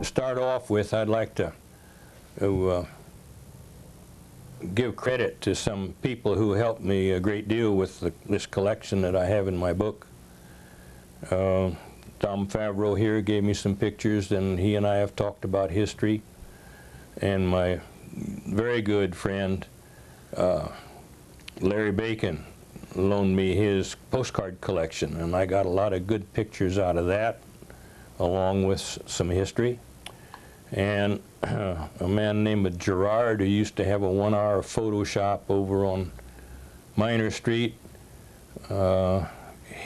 start off with, I'd like to give credit to some people who helped me a great deal with this collection that I have in my book. Tom Favero here gave me some pictures, and he and I have talked about history. And my very good friend Larry Bacon loaned me his postcard collection, and I got a lot of good pictures out of that, along with some history. And a man named Gerard, who used to have a 1-hour photo shop over on Minor Street,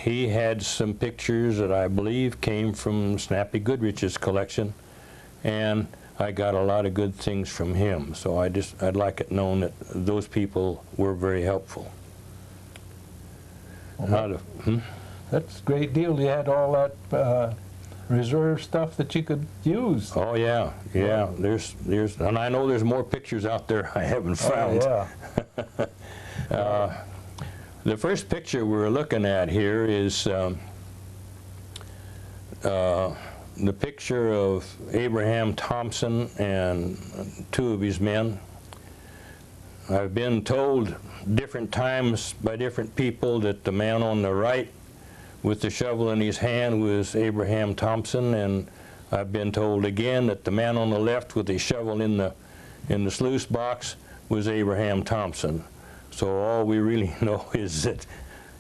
he had some pictures that I believe came from Snappy Goodrich's collection, and I got a lot of good things from him. So I'd like it known that those people were very helpful. Well, that's a great deal. You had all that reserve stuff that you could use. Oh yeah, yeah. There's, and I know there's more pictures out there I haven't found. Oh, yeah. The first picture we're looking at here is the picture of Abraham Thompson and 2 of his men. I've been told different times by different people that the man on the right with the shovel in his hand was Abraham Thompson, and I've been told again that the man on the left with his shovel in the sluice box was Abraham Thompson. So all we really know is that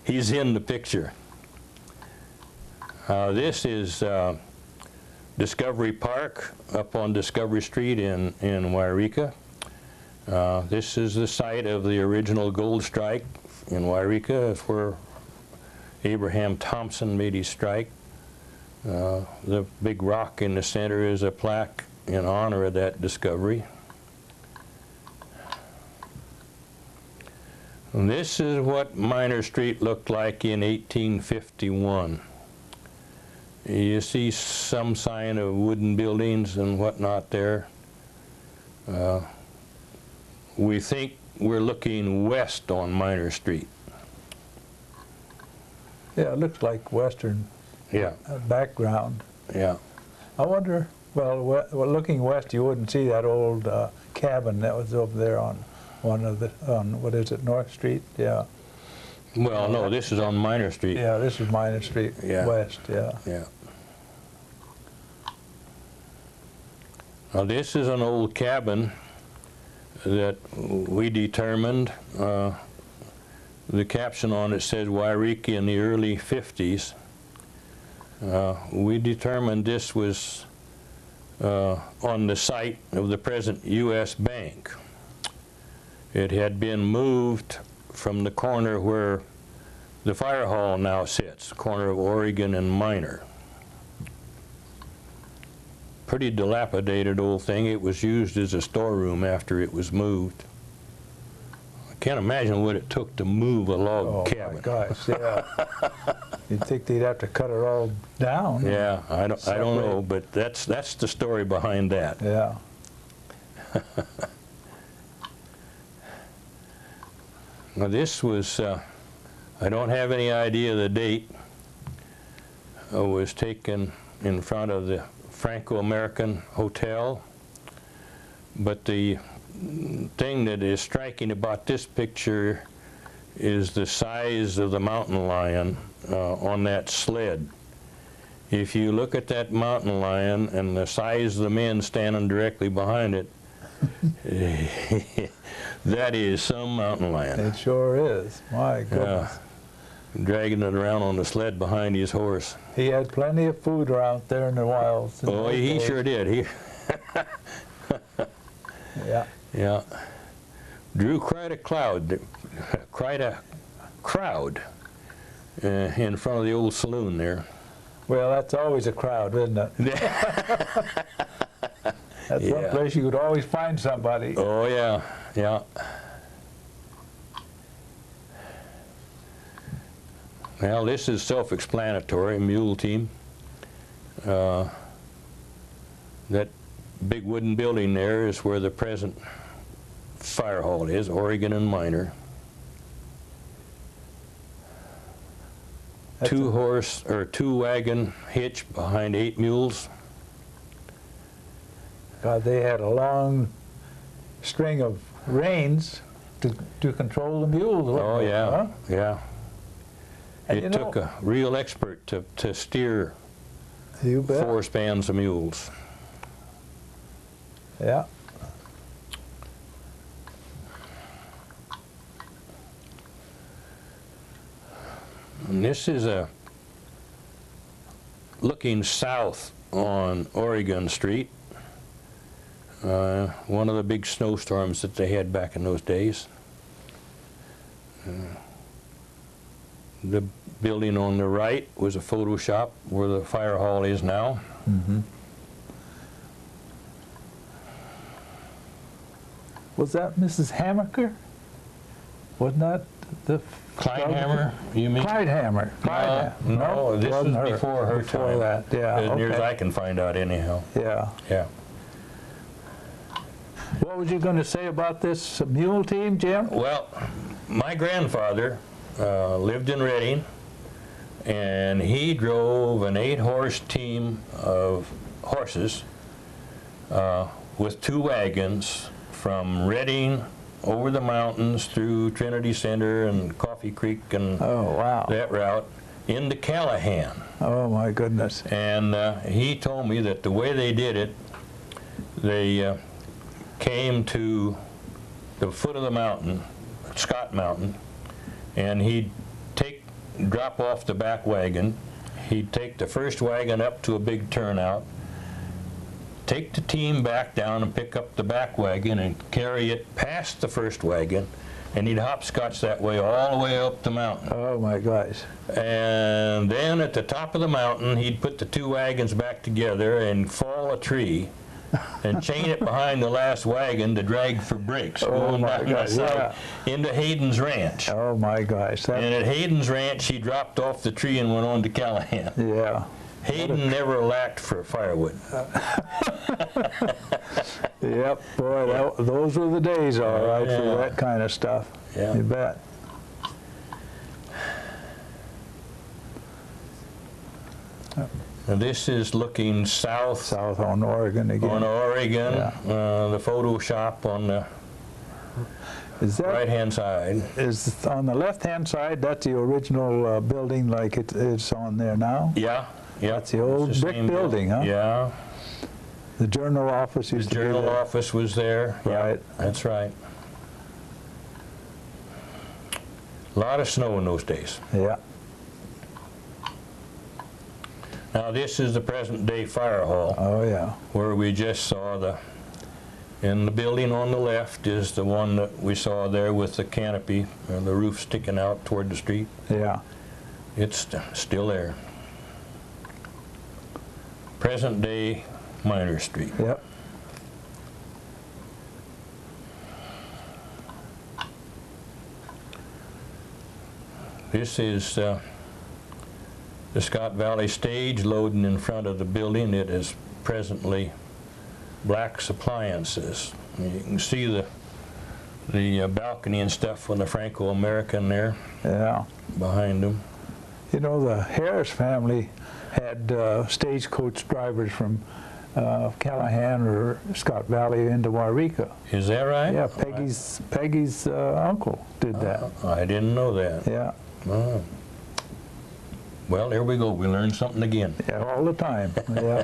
he's in the picture. This is Discovery Park up on Discovery Street in Yreka. This is the site of the original gold strike in Yreka. It's where Abraham Thompson made his strike. The big rock in the center is a plaque in honor of that discovery. And this is what Minor Street looked like in 1851. You see some sign of wooden buildings and whatnot there. We think we're looking west on Minor Street. Yeah, it looks like western background. Yeah. I wonder, well, looking west, you wouldn't see that old cabin that was over there on one of the, what is it, North Street? Yeah. Well, no, this is on Minor Street. Yeah, this is Minor Street west, yeah. Yeah. Now this is an old cabin that we determined, the caption on it says Yreka in the early 50s. We determined this was on the site of the present U.S. Bank. It had been moved from the corner where the fire hall now sits, corner of Oregon and Minor. Pretty dilapidated old thing. It was used as a storeroom after it was moved. I can't imagine what it took to move a log cabin. Oh my gosh, yeah. You'd think they'd have to cut it all down. Yeah, I don't know, but that's the story behind that. Yeah. Now this was, I don't have any idea of the date. It was taken in front of the Franco-American Hotel, but the thing that is striking about this picture is the size of the mountain lion on that sled. If you look at that mountain lion and the size of the men standing directly behind it, that is some mountain lion. It sure is. My goodness. Dragging it around on the sled behind his horse. He had plenty of food around there in the wilds. Oh, he sure did. Yeah. Yeah. Drew quite a crowd in front of the old saloon there. Well, that's always a crowd, isn't it? That's one place you could always find somebody. Oh, yeah, yeah. Well, this is self-explanatory, mule team. That big wooden building there is where the present fire hall is, Oregon and Minor. Two wagon hitch behind 8 mules. God, they had a long string of reins to control the mules. Oh, yeah, huh? yeah. And It took a real expert to steer You bet. 4 spans of mules. Yeah. And this is looking south on Oregon Street. One of the big snowstorms that they had back in those days. The building on the right was a photo shop where the fire hall is now. Mm-hmm. Was that Mrs. Hammaker? Wasn't that the Kleinhammer, you mean? Clydehammer. No, this wasn't was her. before her Before time. that, yeah. As near as okay. I can find out anyhow. Yeah. Yeah. What was you going to say about this mule team, Jim? Well, my grandfather lived in Reading, and he drove an 8-horse team of horses with 2 wagons from Reading over the mountains through Trinity Center and Coffee Creek and Oh, wow. that route into Callahan. Oh, my goodness. And he told me that the way they did it, they came to the foot of the mountain, Scott Mountain, and he'd drop off the back wagon. He'd take the first wagon up to a big turnout, take the team back down and pick up the back wagon and carry it past the first wagon, and he'd hopscotch that way all the way up the mountain. Oh, my gosh. And then at the top of the mountain, he'd put the 2 wagons back together and fall a tree and chain it behind the last wagon to drag for brakes going my down God, the side into Hayden's Ranch. Oh, my gosh. And at Hayden's Ranch, he dropped off the tree and went on to Callahan. Yeah. Hayden never lacked for firewood. Yep, boy, those were the days, all right, Yeah. for that kind of stuff. Yeah. You bet. And this is looking south South on Oregon again. on Oregon, Yeah. the photo shop on the Is that right-hand side. is on the left-hand side? That's the original building, like it's on there now. Yeah, yeah. That's the old It's brick same building, huh? Yeah, The journal office the used to be journal there. office was there. Yeah, Right. that's right. A lot of snow in those days. Yeah. Now this is the present-day fire hall, Oh, yeah. where we just saw and the building on the left is the one that we saw there with the canopy and the roof sticking out toward the street. Yeah. It's still there. Present-day Minor Street. Yep. This is the Scott Valley stage loading in front of the building. It is presently Black's Appliances. You can see the balcony and stuff on the Franco-American there Yeah. behind them. You know, the Harris family had stagecoach drivers from Callahan or Scott Valley into Yreka. Is that right? Yeah, Peggy's uncle did that. I didn't know that. Yeah. Oh. Well, there we go. We learned something again. Yeah, all the time. Yeah.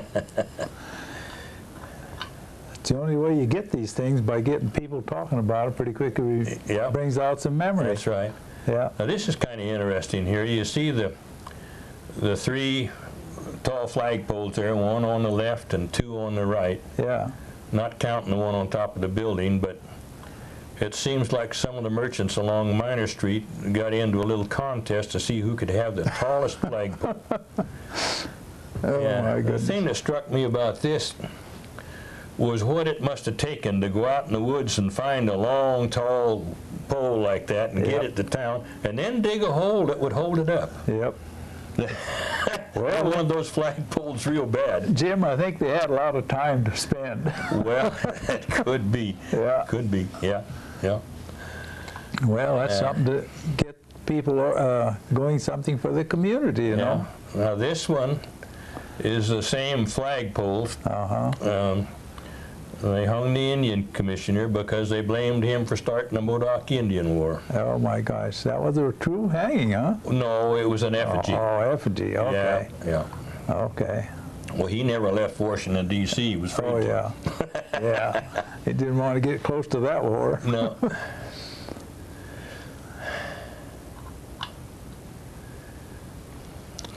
It's the only way you get these things, by getting people talking about it pretty quickly. Yeah. Brings out some memory. That's right. Yeah. Now this is kind of interesting here. You see the 3 tall flagpoles there, 1 on the left and 2 on the right, Yeah. not counting the one on top of the building, but it seems like some of the merchants along Minor Street got into a little contest to see who could have the tallest flagpole. Oh, my The goodness. thing that struck me about this was what it must have taken to go out in the woods and find a long, tall pole like that and get Yep. it to town, and then dig a hole that would hold it up. Yep. Well, one of those flagpoles real bad. Jim, I think they had a lot of time to spend. Well, it could be. Yeah. Could be, yeah, yeah. Well, that's something to get people going something for the community, you know. Yeah. Now this one is the same flagpole. Uh-huh. They hung the Indian commissioner because they blamed him for starting the Modoc Indian War. Oh my gosh, that was a true hanging, huh? No, it was an effigy. Oh, effigy, okay. Yeah. Okay. Well, he never left Washington, D.C. He was free. Oh, yeah. Yeah. He didn't want to get close to that war. No.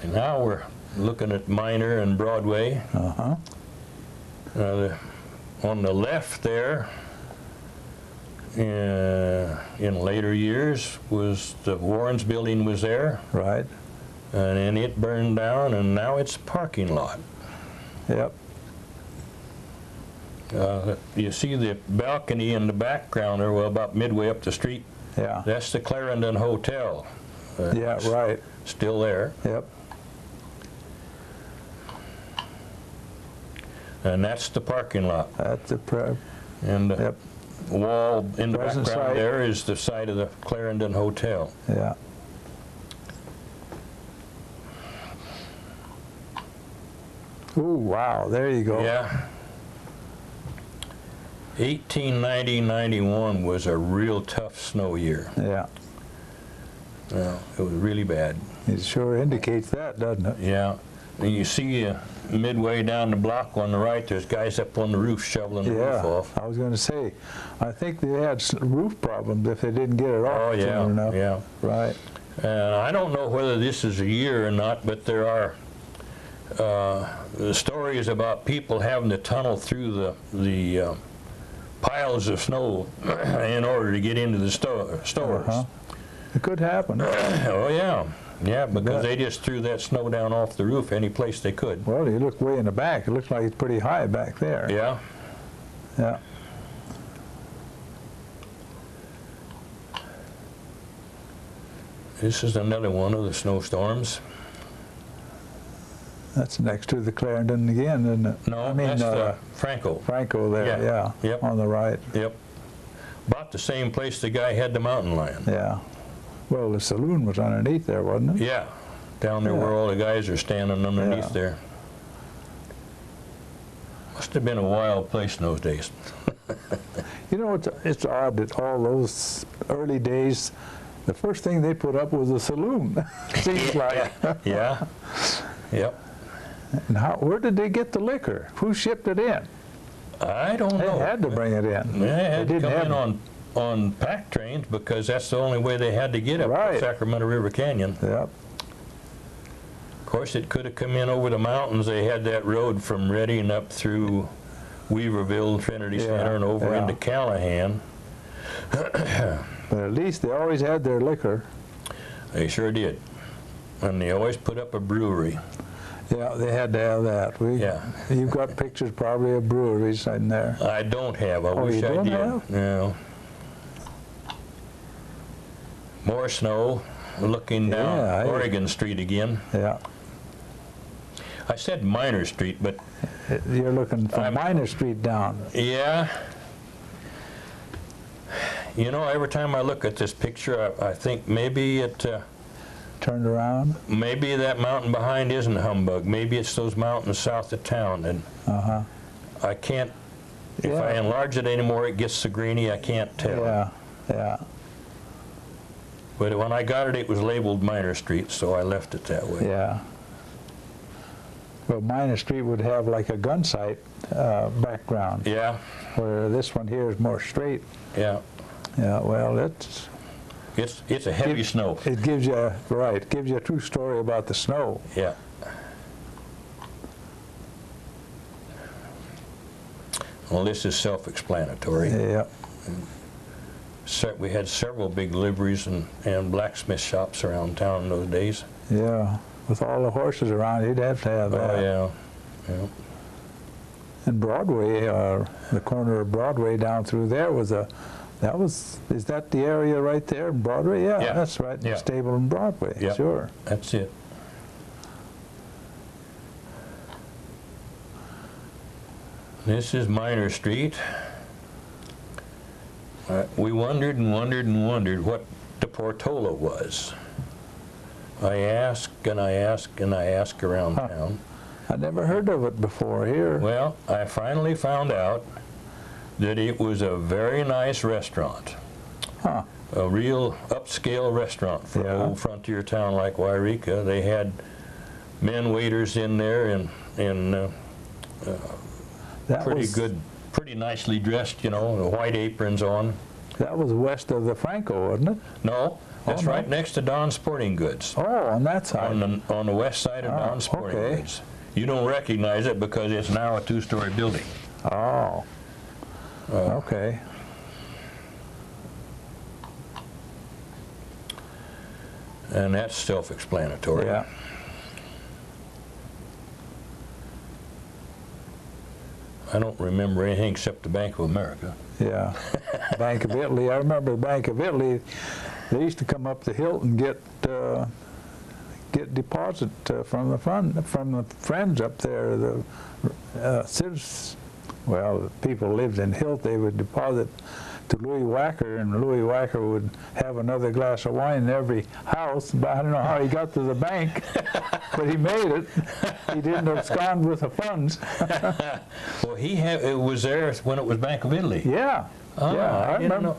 And now we're looking at Minor and Broadway. Uh-huh. On the left there, in later years, was the Warrens building was there, Right. and then it burned down, and now it's a parking lot. Yep. You see the balcony in the background there, well, about midway up the street. Yeah. That's the Clarendon Hotel. Yeah, right. Still there. Yep. And that's the parking lot. That's the And the yep. wall in the Present background site. there is the site of the Clarendon Hotel. Yeah. Ooh, wow, there you go. Yeah. 1890-91 was a real tough snow year. Yeah. Well, it was really bad. It sure indicates that, doesn't it? Yeah. And you see midway down the block on the right, there's guys up on the roof shoveling the roof off. I was going to say, I think they had roof problems if they didn't get it off soon enough. Yeah. Right. And I don't know whether this is a year or not, but there are stories about people having to tunnel through the piles of snow in order to get into the stores. Uh-huh. It could happen. Oh, yeah. Yeah, because they just threw that snow down off the roof any place they could. Well, you look way in the back. It looks like it's pretty high back there. Yeah. Yeah. This is another one of the snowstorms. That's next to the Clarendon again, isn't it? No, I mean, that's the Franco. Franco there, Yeah. yeah. Yep. On the right. Yep. About the same place the guy had the mountain lion. Yeah. Well, the saloon was underneath there, wasn't it? Yeah. Down there where all the guys are standing underneath there. Must have been a wild place in those days. You know, it's odd that all those early days, the first thing they put up was a saloon. Seems like. Yeah. Yep. And where did they get the liquor? Who shipped it in? I don't They know. had to bring it in. They had to didn't come have in on pack trains because that's the only way they had to get up Right. the Sacramento River Canyon. Yep. Of course, it could have come in over the mountains. They had that road from Reading up through Weaverville, Trinity Yeah, Center, and over yeah. into Callahan. But at least they always had their liquor. They sure did. And they always put up a brewery. Yeah, they had to have that. Yeah. You've got pictures probably of breweries in there. I don't have. I wish you I don't did. have? No. More snow. Looking down Yeah, Oregon Street again. Yeah. I said Minor Street, but You're looking from Minor Street down. yeah. You know, every time I look at this picture, I think maybe Turned around. maybe that mountain behind isn't Humbug. Maybe it's those mountains south of town. And Uh-huh. I can't, if Yeah. I enlarge it anymore, it gets so grainy, I can't tell. Yeah, yeah. But when I got it, it was labeled Minor Street, so I left it that way. Yeah. Well, Minor Street would have like a gun sight background, Yeah, where this one here is more straight. yeah. Yeah, well, It's a heavy snow. it gives you, right, gives you a true story about the snow. Yeah. Well, this is self-explanatory. Yeah, We had several big liveries and blacksmith shops around town in those days. yeah. With all the horses around, you'd have to have that. Oh, yeah. Yeah. And Broadway, the corner of Broadway down through there is that the area right there in Broadway? Yeah, Yeah. that's right, Yeah. Stable in Broadway, Yeah. sure. That's it. This is Minor Street. We wondered and wondered and wondered what the Portola was. I asked and I asked and I asked around town. I never heard of it before here. Well, I finally found out that it was a very nice restaurant. Huh. A real upscale restaurant for an old frontier town like Yreka. They had men waiters in there and pretty nicely dressed, you know, white aprons on. That was west of the Franco, wasn't it? No, that's right next to Don's Sporting Goods. Oh, on that side. On the west side of Don's Sporting Goods. You don't recognize it because it's now a two-story building. Oh. Okay. And that's self-explanatory. Yeah. I don't remember anything except the Bank of America. Yeah. Bank of Italy. I remember the Bank of Italy. They used to come up the hill and get deposit from the friends up there. The citizens, well, the people who lived in Hilt, they would deposit to Louis Wacker, and Louis Wacker would have another glass of wine in every house. But I don't know how he got to the bank, but he made it. He didn't abscond with the funds. Well, it was there when it was Bank of Italy. Yeah. Yeah,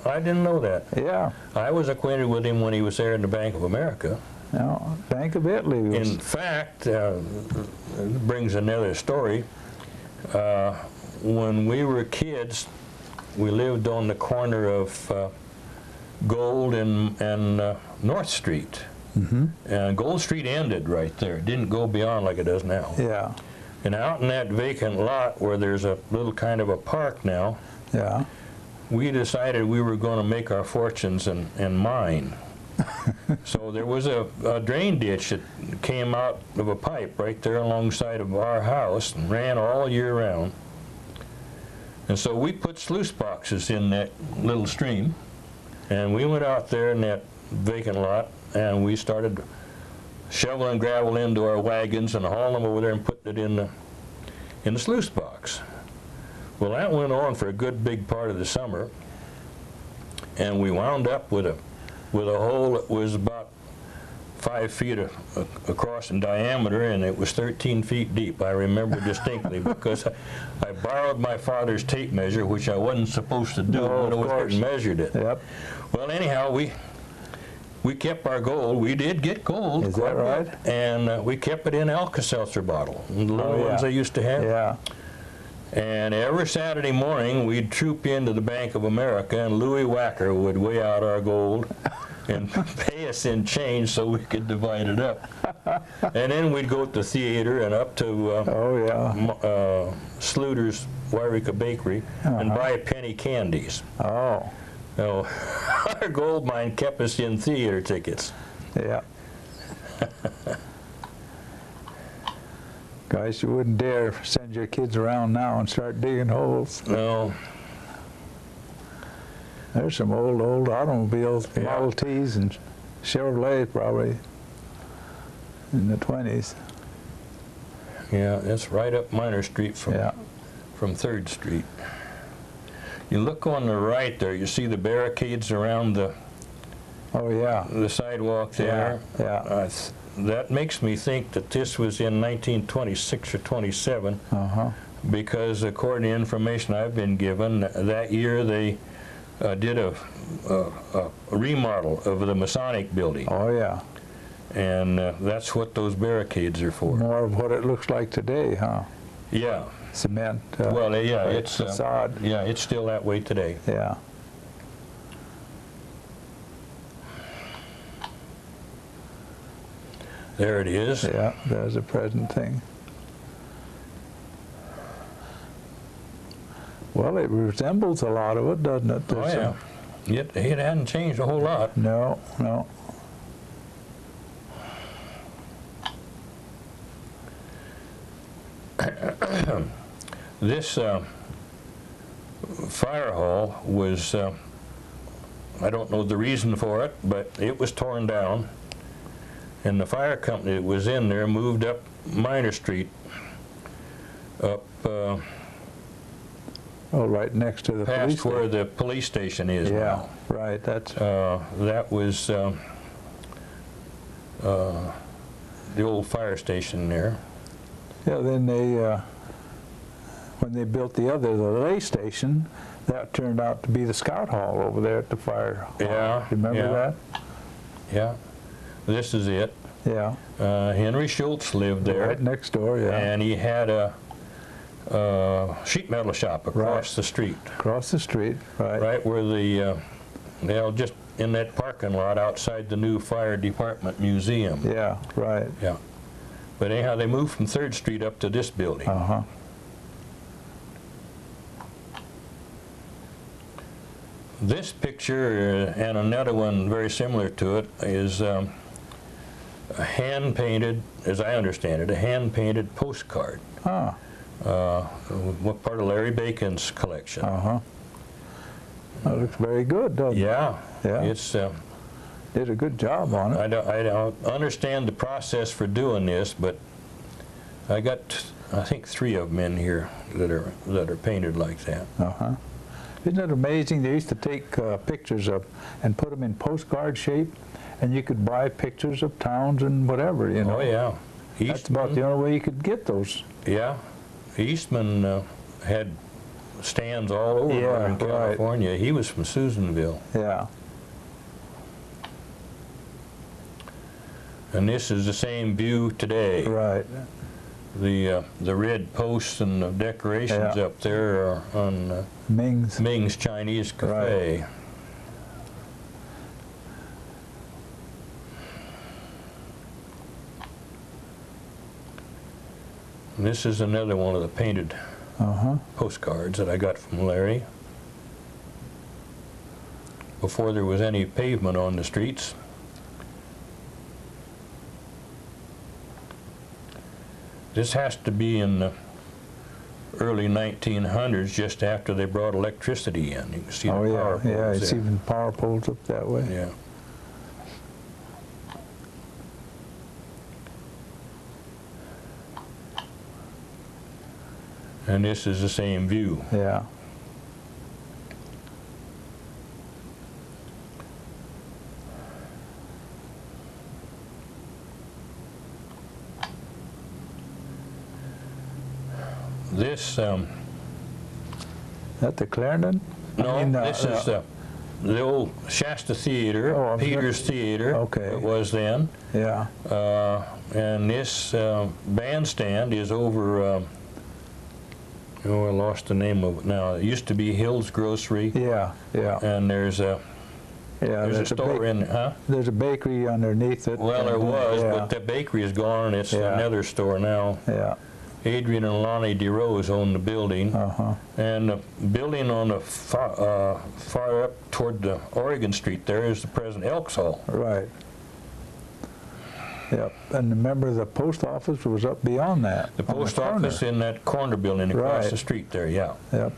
I didn't know that. Yeah. I was acquainted with him when he was there in the Bank of America. No, Bank of Italy was... In fact, brings another story. When we were kids, we lived on the corner of Gold and North Street. Mm-hmm. And Gold Street ended right there. It didn't go beyond like it does now. Yeah. And out in that vacant lot where there's a little kind of a park now, Yeah. we decided we were going to make our fortunes and mine. So there was a drain ditch that came out of a pipe right there alongside of our house and ran all year round. And so we put sluice boxes in that little stream, and we went out there in that vacant lot and we started shoveling gravel into our wagons and hauling them over there and putting it in the sluice box. Well, that went on for a good big part of the summer, and we wound up with a hole that was about 5 feet across in diameter, and it was 13 feet deep. I remember distinctly because I borrowed my father's tape measure, which I wasn't supposed to do, but I went and measured it. Yep. Well, anyhow, we kept our gold. We did get gold. Is that right? And we kept it in Alka-Seltzer bottle, the little ones I used to have. Yeah. And every Saturday morning, we'd troop into the Bank of America, and Louis Wacker would weigh out our gold and pay us in change so we could divide it up. And then we'd go to the theater and up to Sluter's Yreka Bakery and buy penny candies. Oh. So our gold mine kept us in theater tickets. Yeah. Guys, you wouldn't dare send your kids around now and start digging holes. No. There's some old automobiles, Model Ts and Chevrolet probably in the 20s. Yeah, it's right up Minor Street from 3rd Street. You look on the right there, you see the barricades around the the sidewalk there. Yeah. That makes me think that this was in 1926 or 27, because according to information I've been given, that year they did a remodel of the Masonic building. Oh, yeah. And that's what those barricades are for. More of what it looks like today, huh? Yeah. Cement. Well, yeah, it's facade. Yeah, it's still that way today. Yeah. There it is. Yeah, there's a present thing. Well, it resembles a lot of it, doesn't it? Oh, yeah. It hadn't changed a whole lot. No, no. This fire hall was, I don't know the reason for it, but it was torn down, and the fire company that was in there moved up Minor Street, up right next to the police past station. where the police station is now. Yeah, right. That's that was the old fire station there. yeah. Then they, when they built the lay station, that turned out to be the scout hall over there at the fire hall. Yeah. Remember yeah. that? Yeah. This is it. Yeah. Henry Schultz lived there. Right next door, yeah. And he had a sheet metal shop across the street. Across the street, right. Right where the, just in that parking lot outside the new fire department museum. Yeah, right. Yeah. But anyhow, they moved from 3rd Street up to this building. Uh-huh. This picture and another one very similar to it is a hand-painted, as I understand it, a hand-painted postcard. Ah. What part of Larry Bacon's collection. Uh-huh. That looks very good, doesn't it? Yeah. Yeah. It's, did a good job on it. I don't understand the process for doing this, but I got, I think, 3 of them in here that are painted like that. Uh-huh. Isn't it amazing? They used to take pictures of and put them in postcard shape, and you could buy pictures of towns and whatever, you know. Oh yeah. That's about the only way you could get those. Yeah. Eastman had stands all over in California. Right. He was from Susanville. Yeah. And this is the same view today. Right. The red posts and the decorations up there are on Ming's Chinese Cafe. Right. And this is another one of the painted postcards that I got from Larry. Before there was any pavement on the streets. This has to be in the early 1900s, just after they brought electricity in. You can see the power poles. Yeah, it's even power poles up that way. Yeah. And this is the same view. Yeah. This, that the Clarendon? no, this is the old Shasta Theater, Peters Theater, it was then. Yeah. And this bandstand is over, I lost the name of it now. It used to be Hill's Grocery. Yeah, yeah. And there's a store in, There's a bakery underneath it. Well, there was, but the bakery is gone, and it's another store now. Yeah. Adrian and Lonnie DeRose own the building. And the building on the far up toward the Oregon Street there is the present Elks Hall. Right. Yep. And remember, the post office was up beyond that. The post office in that corner building across the street there, yeah. Yep.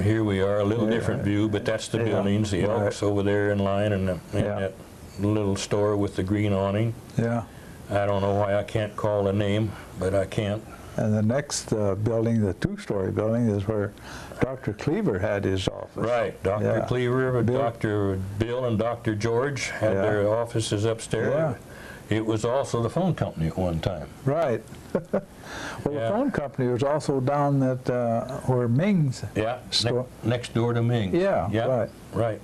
Here we are, a little different view, but that's the buildings, the Elks over there in line, and that little store with the green awning. Yeah. I don't know why I can't call the name, but I can't. And the next building, the 2-story building, is where Dr. Cleaver had his office. Right, Dr. Cleaver, Dr. Bill and Dr. George had their offices upstairs. Yeah. It was also the phone company at one time. Right. Well, the phone company was also down at where Ming's store. Next door to Ming's. Yeah, right. Right.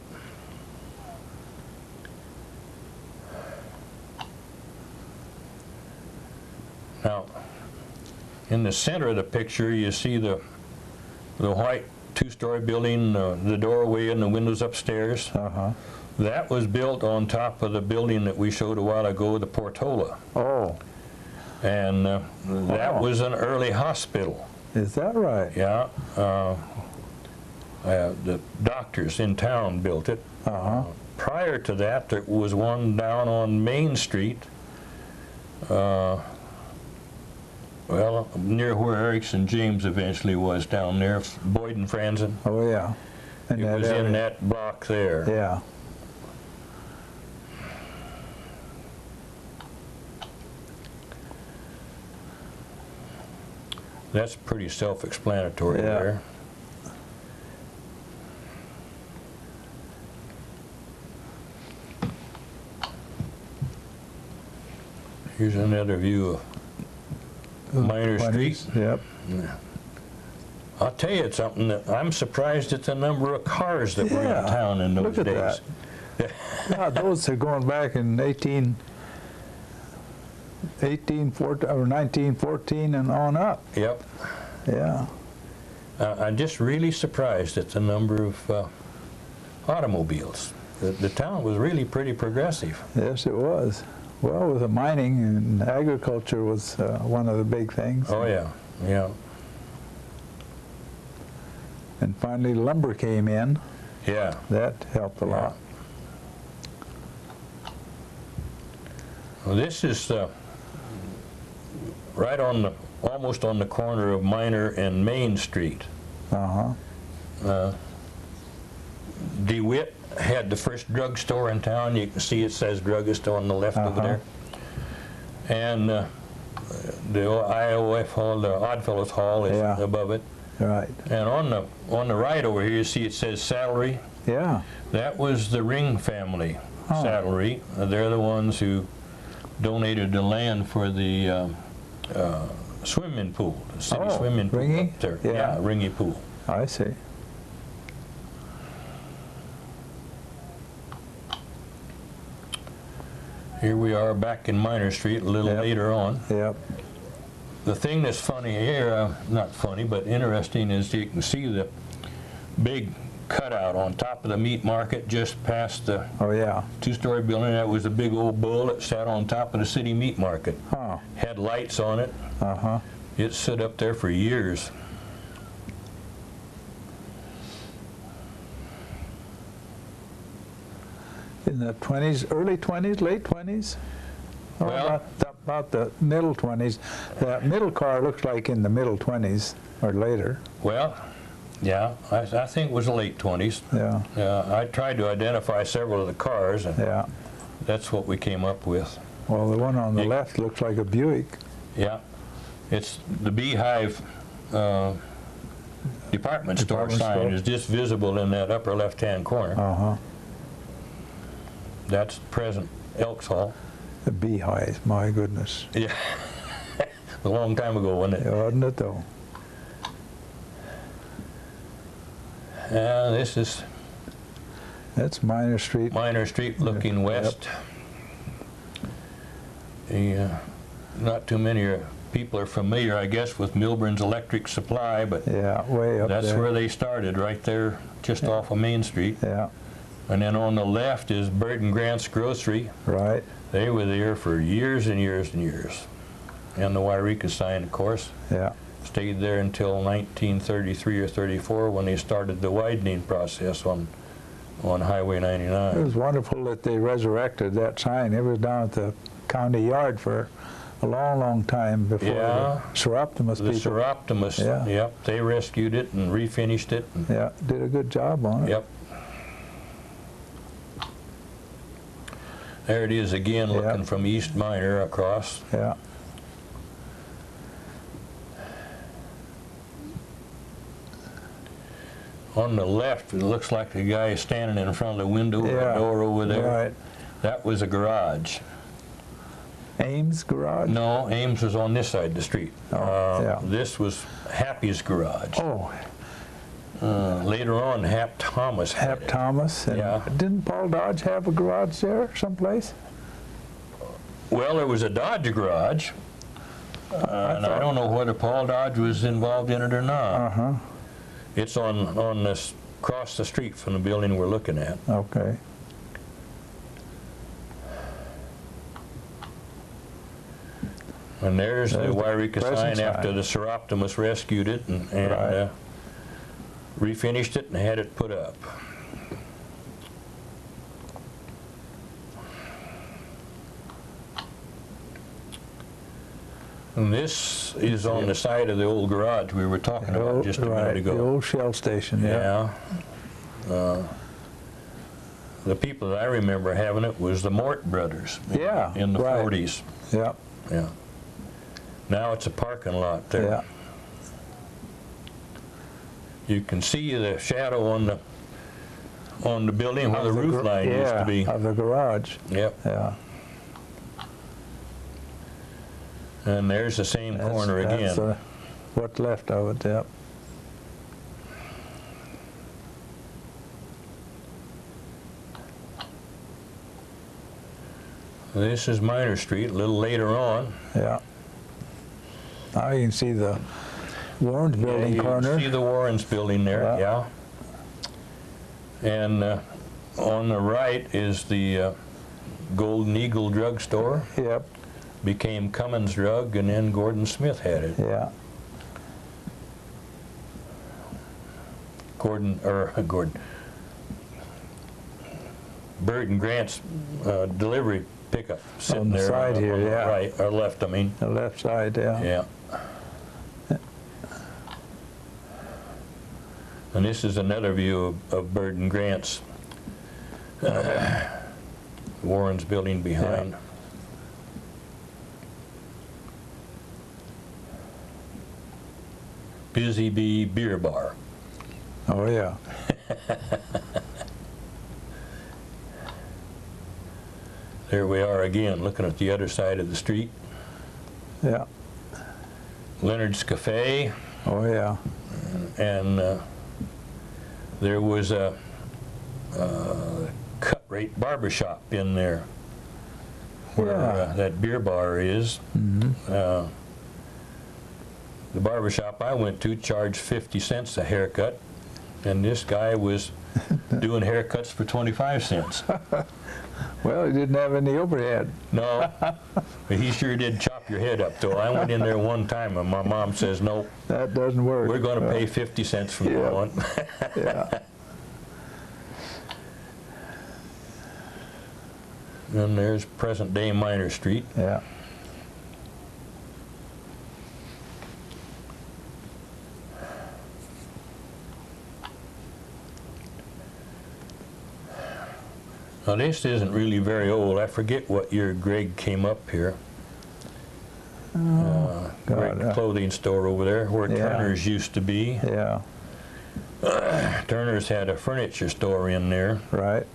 Now, in the center of the picture, you see the white 2-story building, the doorway and the windows upstairs. That was built on top of the building that we showed a while ago, the Portola. Oh. And that was an early hospital. Is that right? Yeah. The doctors in town built it. Prior to that, there was one down on Main Street, well, near where Erickson James eventually was down there, Boyd and Franzen. Oh, yeah. It was in that block there. Yeah. That's pretty self-explanatory there. Here's another view of Minor Street. Yep. I'll tell you something, that I'm surprised at the number of cars that were in Yeah, town in those look at days. Yeah, those are going back in 1914 and on up. Yep. Yeah. I'm just really surprised at the number of automobiles. The town was really pretty progressive. Yes, it was. Well, with the mining and agriculture was one of the big things. Oh yeah, yeah. And finally lumber came in. Yeah. That helped a lot. Well, this is right on the, almost on the corner of Minor and Main Street. DeWitt had the first drugstore in town. You can see it says Drugstore on the left over there. And the IOF Hall, the Oddfellows Hall, is above it. Right. And on the right over here, you see it says Saddlery. Yeah. That was the Ring family saddlery. They're the ones who donated the land for the swimming pool, the city swimming pool Ringy? up there. Yeah. Ringy Pool. I see. Here we are back in Minor Street a little later on. Yep. The thing that's funny here, not funny, but interesting, is you can see the big cutout on top of the meat market just past the two-story building. That was a big old bull that sat on top of the city meat market. Had lights on it. It stood up there for years. In the 20s, early 20s, late 20s? Well, about the middle 20s. That middle car looks like in the middle 20s or later. Well, yeah, I think it was the late 20s. Yeah. I tried to identify several of the cars, and that's what we came up with. Well, the one on the left looks like a Buick. Yeah. It's the Beehive department store sign is just visible in that upper left-hand corner. That's present Elks Hall. The Beehive, my goodness. Yeah. A long time ago, wasn't it? Wasn't it, though? This is... That's Minor Street. Minor Street looking west. Not too many people are familiar, I guess, with Milburn's Electric Supply, but way up that's there. where they started, right there, just off of Main Street. Yeah. And then on the left is Bird and Grant's Grocery. Right. They were there for years and years and years. And the Yreka sign, of course. Yeah. Stayed there until 1933 or 34 when they started the widening process on Highway 99. It was wonderful that they resurrected that sign. It was down at the county yard for a long, long time before the Seroptimus people. The Seroptimus, yep. They rescued it and refinished it. And did a good job on it. Yep. There it is again, looking from East Minor across. Yeah. On the left, it looks like the guy is standing in front of the window or the door over there. Right. That was a garage. Ames Garage? No, Ames was on this side of the street. This was Happy's garage. Later on, Hap Thomas had Hap Thomas? And didn't Paul Dodge have a garage there someplace? Well, there was a Dodge garage. And I don't know whether Paul Dodge was involved in it or not. It's on this, across the street from the building we're looking at. Okay. And there's the Yreka sign after the Seroptimus rescued it and refinished it and had it put up. And this is on the side of the old garage we were talking about just a minute ago. The old Shell station, The people that I remember having it was the Mort brothers in the 40s. Yeah. Now it's a parking lot there. Yeah. You can see the shadow on the building where the roof line used to be. Of the garage. Yep. Yeah. And there's the same corner That's again. what's left of it, yep. This is Minor Street, a little later on. Yeah. Now you can see the Warren's building You corner. see the Warren's building there, yeah. And on the right is the Golden Eagle Drugstore. Yep, Became Cummins Drug, and then Gordon Smith had it. yeah. Bird and Grant's delivery pickup sitting On the there side here, on the yeah. right, or left, I mean. The left side, yeah. Yeah. And this is another view of Bird and Grant's Warren's building behind. Yeah. Busy Bee Beer Bar. Oh, yeah. There we are again, looking at the other side of the street. Yeah. Leonard's Cafe, Oh, yeah. and there was a cut-rate barbershop in there where Yeah. that beer bar is. Mm-hmm. The barbershop I went to charged 50 cents a haircut, and this guy was doing haircuts for 25 cents. Well, he didn't have any overhead. No, but he sure did chop your head up, though. I went in there one time, and my mom says, no, That doesn't work. we're going to pay 50 cents from Yeah. now on. Yeah. And there's present-day Minor Street. Yeah. Now, this isn't really very old. I forget what year Greg came up here. Greg clothing store over there, where Yeah. Turner's used to be. Yeah. Turner's had a furniture store in there, Right.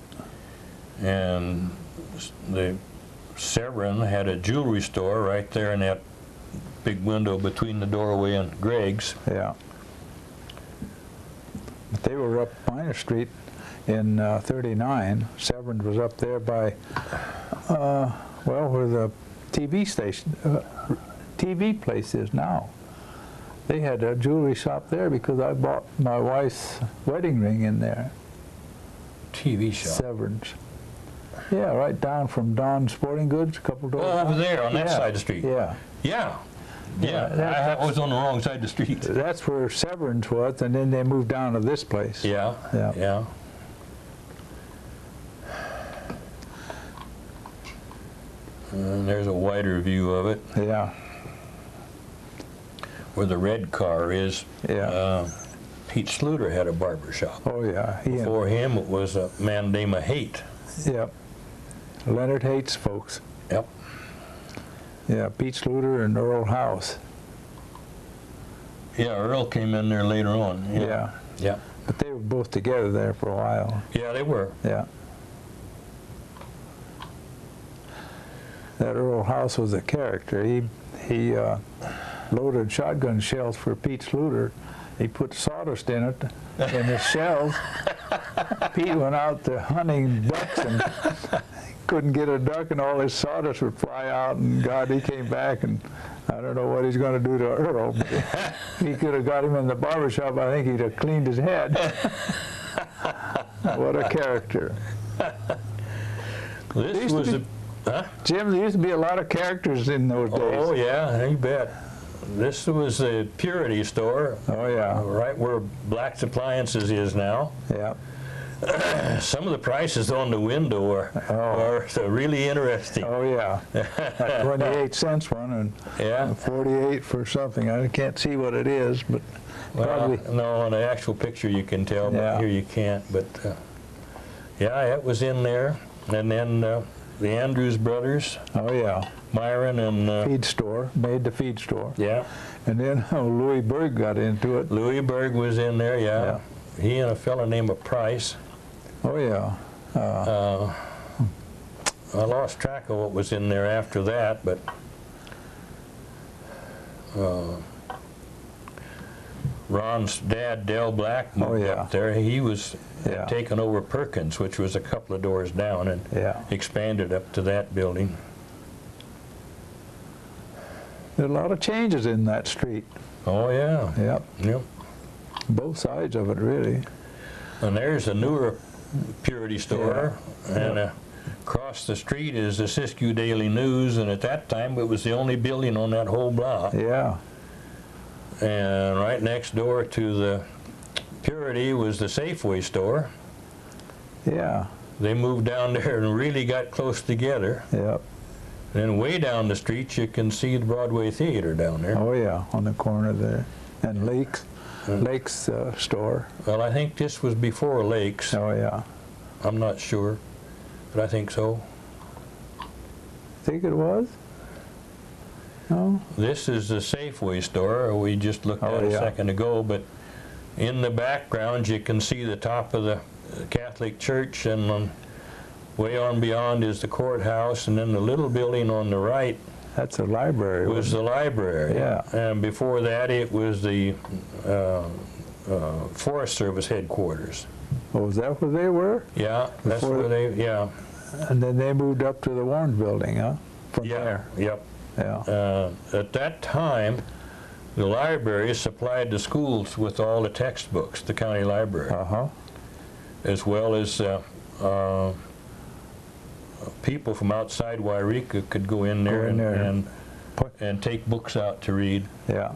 and the Severin had a jewelry store right there in that big window between the doorway and Greg's. Yeah. But they were up Minor Street in 39. Severn's was up there by, well, where the TV station, TV place is now. They had a jewelry shop there because I bought my wife's wedding ring in there. TV shop. Severn's. Yeah, right down from Don's Sporting Goods, a couple doors. Oh, over down. there on that Yeah, side of the street. Yeah. Yeah. Yeah, Yeah, I was on the wrong side of the street. That's where Severn's was, and then they moved down to this place. Yeah, Yeah. yeah. And there's a wider view of it, Yeah. where the red car is. Yeah. Pete Sluter had a barber shop. Oh, yeah. Before him, it was a man named Haight. Yep. Leonard Hates folks. Yep. Yeah, Pete Sluter and Earl House. Yeah, Earl came in there later on. Yeah. Yeah. But they were both together there for a while. Yeah, they were. Yeah. That Earl House was a character. He loaded shotgun shells for Pete Sluter. He put sawdust in it, in the shells. Pete went out to hunting ducks and couldn't get a duck, and all his sawdust would fly out, and God, he came back, and I don't know what he's going to do to Earl. But he could have got him in the barbershop. I think he'd have cleaned his head. What a character. This was a... Huh? Jim, there used to be a lot of characters in those days. Oh, yeah, you bet. This was a Purity store, Oh, yeah. right where Black's Appliances is now. Yeah. Some of the prices on the window are really interesting. Oh, yeah. That 28 cents one and Yeah. 48 for something. I can't see what it is, but Well, probably. no, on the actual picture you can tell, but Yeah. here you can't. But yeah, it was in there. And then the Andrews brothers, Oh, yeah. Myron and Feed store, made the feed store. yeah, And then Louis Berg got into it. Louis Berg was in there. Yeah, Yeah. he and a fellow named Price. Oh, yeah. I lost track of what was in there after that, but Ron's dad, Del Black, moved up there. He was taken over Perkins, which was a couple of doors down, and expanded up to that building. There are a lot of changes in that street. Oh, yeah. Yep. Both sides of it, really. And there's a newer Purity store, and across the street is the Siskiyou Daily News, and at that time it was the only building on that whole block. Yeah. And right next door to the Purity was the Safeway store. Yeah. They moved down there and really got close together. Yep. And way down the street you can see the Broadway Theater down there. Oh yeah, on the corner there. And Lake's store. Well, I think this was before Lake's. Oh yeah. I'm not sure, but I think so. Think it was? No? This is the Safeway store we just looked at a second ago, but in the background you can see the top of the Catholic Church, and way on beyond is the courthouse, and then the little building on the right, that's a library. Was the library. Yeah. And before that it was the Forest Service headquarters. Oh, is that where they were? Yeah, that's where they, And then they moved up to the Warren building, huh? From there. Yep. Yeah. At that time, the library supplied the schools with all the textbooks, the county library, as well as people from outside Yreka could go in there, and take books out to read. Yeah.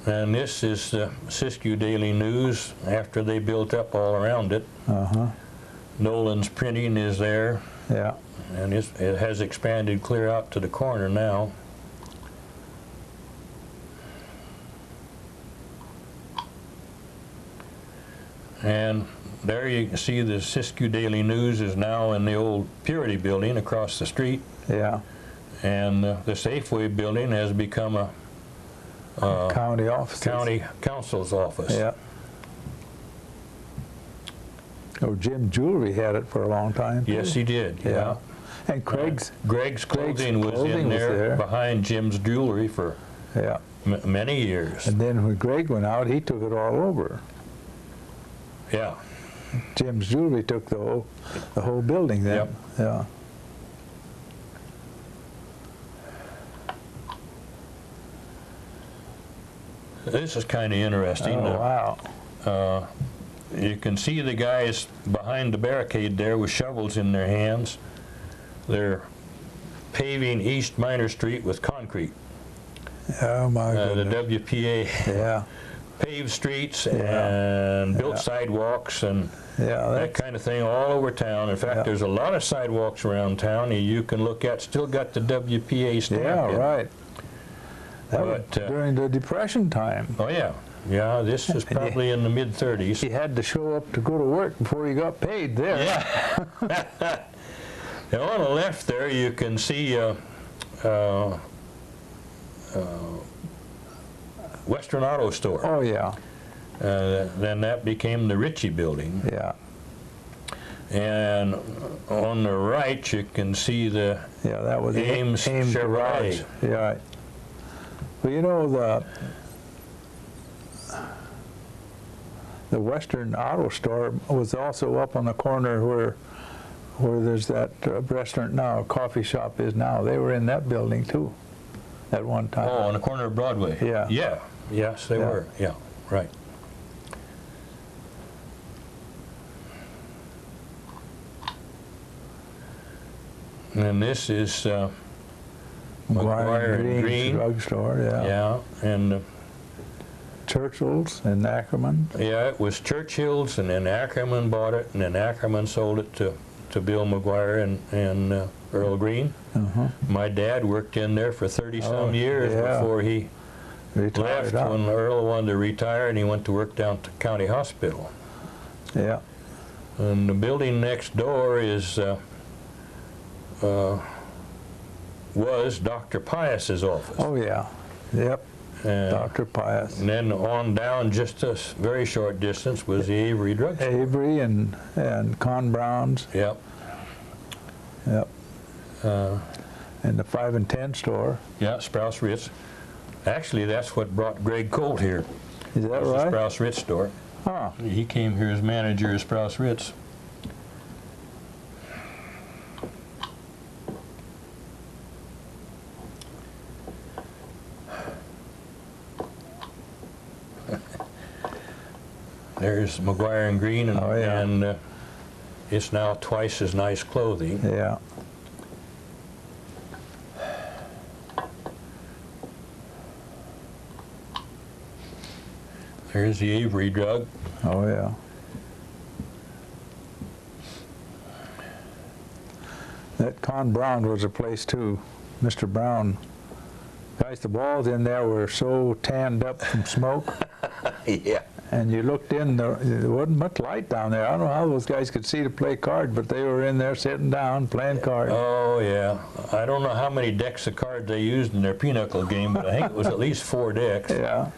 And this is the Siskiyou Daily News after they built up all around it. Nolan's printing is there. Yeah. And it has expanded clear out to the corner now. And there you can see the Siskiyou Daily News is now in the old Purity building across the street. Yeah. And the Safeway building has become a county office. County council's office. Yeah. Oh, Jim Jewelry had it for a long time, too. Yes, he did. Yeah. And Greg's clothing was in there behind Jim's Jewelry for many years. And then when Greg went out, he took it all over. Yeah. Jim's Jewelry took the whole building then. Yep. Yeah. This is kind of interesting. Oh, wow. You can see the guys behind the barricade there with shovels in their hands. They're paving East Minor Street with concrete. Oh my goodness. The WPA paved streets and built sidewalks and that kind of thing all over town. In fact, there's a lot of sidewalks around town you can look at, still got the WPA stamp. Yeah, right. That was But, during the Depression time. Oh yeah. Yeah, this is probably in the mid-30s. He had to show up to go to work before he got paid there. Yeah. Now on the left there you can see Western Auto Store. Oh yeah. Then that became the Ritchie building. Yeah. And on the right you can see the that was Ames Chevrolet. Yeah. Right. Well, you know, the Western Auto Store was also up on the corner where there's that restaurant now, coffee shop is now. They were in that building too, at one time. Oh, on the corner of Broadway. Yeah. Yeah. Yes, they were. Yeah. Right. And this is McGuire and Green Drugstore. Yeah, and Churchill's in Ackerman. Yeah, it was Churchill's, and then Ackerman bought it, and then Ackerman sold it to Bill McGuire and Earl Green. My dad worked in there for 30-some years before he left when Earl wanted to retire, and he went to work down to County Hospital. Yeah. And the building next door is was Dr. Pius's office. Oh yeah. Yep. Dr. Pius. And then on down just a very short distance was the Avery Drugstore. Avery and Con Brown's. Yep. Yep. Uh, And the 5 and 10 store. yeah, Sprouse Ritz. Actually, that's what brought Greg Colt here. Is that was right? the Sprouse Ritz store. Huh. He came here as manager of Sprouse Ritz. There's McGuire and Green, and, Oh, yeah. and it's now twice as nice clothing. Yeah. There's the Avery Drug. Oh, yeah. That Con Brown was a place too. Mr. Brown. Guys, the walls in there were so tanned up from smoke. Yeah. And you looked in, there wasn't much light down there. I don't know how those guys could see to play cards, but they were in there sitting down playing cards. Oh, yeah. I don't know how many decks of cards they used in their pinochle game, but I think it was at least 4 decks. Yeah,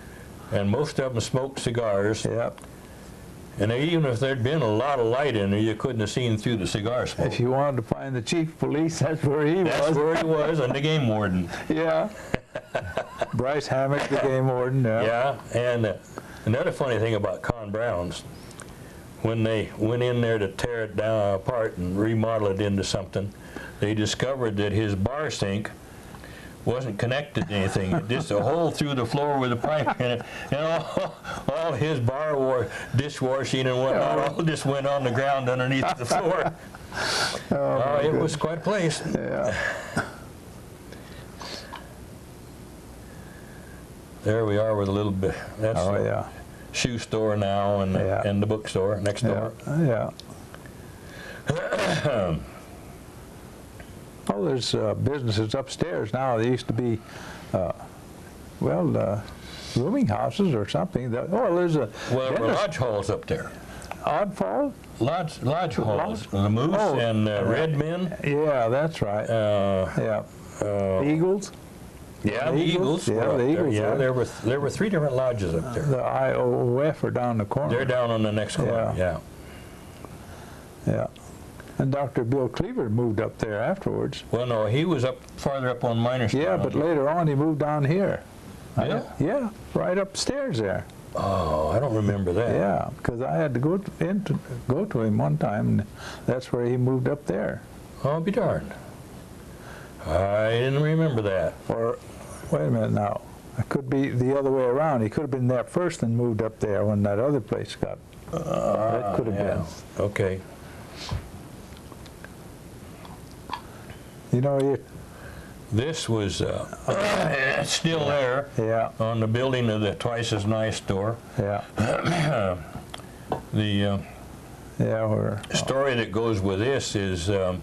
And most of them smoked cigars. yeah. And even if there'd been a lot of light in there, you couldn't have seen through the cigar smoke. If you wanted to find the chief of police, that's where he That's was. where he was, and the game warden. Yeah. Bryce Hammock, the game warden. Yeah. Yeah, and another funny thing about Con Brown's, when they went in there to tear it down apart and remodel it into something, they discovered that his bar sink wasn't connected to anything. Just a hole through the floor with a pipe in it, and all his dishwashing and whatnot, all just went on the ground underneath the floor. Oh, It was quite a place. Yeah. There we are with a little bit. That's Oh, the yeah. shoe store now, and Yeah. and the bookstore next Yeah. door. Yeah. Oh, there's businesses upstairs now. There used to be, rooming houses or something. There's a Well, there were dentist- lodge halls up there. Oddfall? Lodge halls. The Moose Oh, and Redmen. Yeah, that's right. Yeah. Eagles? Yeah, the the Eagles? Eagles. Yeah, were up the there. Eagles, Yeah, yeah. there were 3 different lodges up there. The IOF are down the corner. They're down on the next corner. Yeah. Yeah. Yeah. And Dr. Bill Cleaver moved up there afterwards. Well, no, he was up farther up on Minor Street. Yeah, but later on he moved down here. Yeah? Yeah, right upstairs there. Oh, I don't remember that. Yeah, because I had to go to him one time, and that's where he moved up there. I'll be darned. I didn't remember that. Or, wait a minute now, it could be the other way around. He could have been there first and moved up there when that other place got. That could have Yeah. Okay. been. You know, This was it's still there yeah, on the building of the Twice as Nice store. yeah, The yeah. Where, story that goes with this is the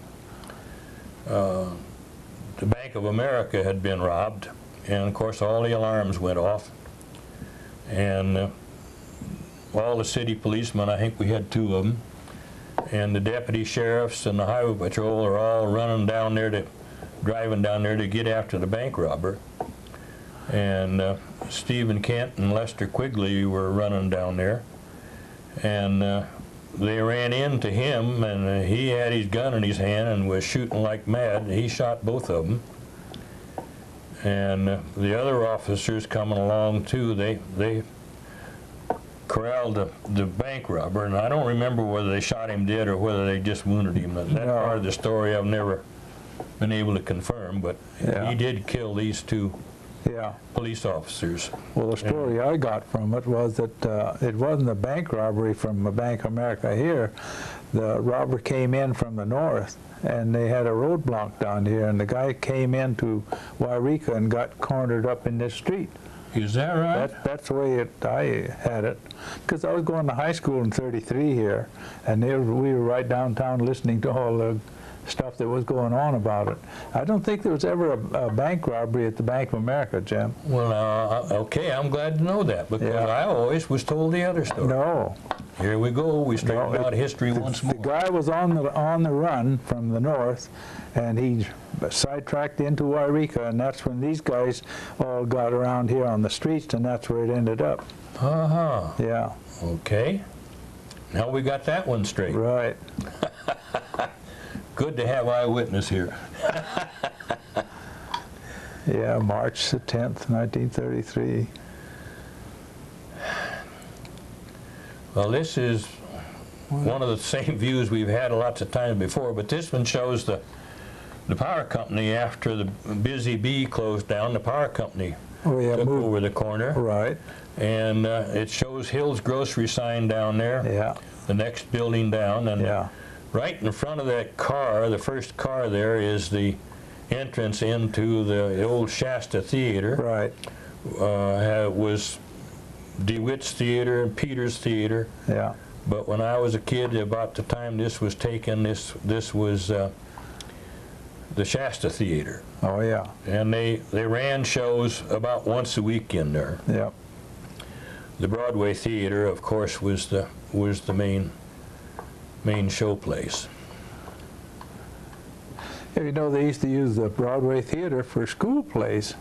Bank of America had been robbed, and of course all the alarms went off, and all the city policemen, I think we had 2 of them, and the deputy sheriffs and the highway patrol are all driving down there to get after the bank robber. And Stephen Kent and Lester Quigley were running down there, and they ran into him, and he had his gun in his hand and was shooting like mad. He shot both of them, and the other officers coming along too, they corralled the bank robber, and I don't remember whether they shot him dead or whether they just wounded him. That No. part of the story I've never been able to confirm, but Yeah. he did kill these 2 yeah. police officers. Well, the story I got from it was that it wasn't a bank robbery from a Bank of America here. The robber came in from the north, and they had a roadblock down here, and the guy came into Yreka and got cornered up in this street. Is that right? That's the way I had it, because I was going to high school in '33 here, and we were right downtown listening to all the stuff that was going on about it. I don't think there was ever a bank robbery at the Bank of America, Jim. Well, okay, I'm glad to know that, because Yeah. I always was told the other story. No. Here we go, we straightened No, out history once The more. guy was on the run from the north, and he sidetracked into Yreka, and that's when these guys all got around here on the streets, and that's where it ended up. Uh-huh, Yeah, okay. Now we got that one straight. right. good to have eyewitness here. Yeah, March the 10th, 1933. Well, this is one of the same views we've had lots of times before, but this one shows the power company after the Busy Bee closed down. The power company took over the corner. Right. And it shows Hill's Grocery sign down there. Yeah. The next building down. And yeah. right in front of that car, the first car there, is the entrance into the old Shasta Theater. Right. It was DeWitt's Theater and Peter's Theater. Yeah. But when I was a kid, about the time this was taken, this was the Shasta Theater. Oh, yeah. And they ran shows about once a week in there. Yeah. The Broadway Theater, of course, was the main show place. You know, they used to use the Broadway Theater for school plays.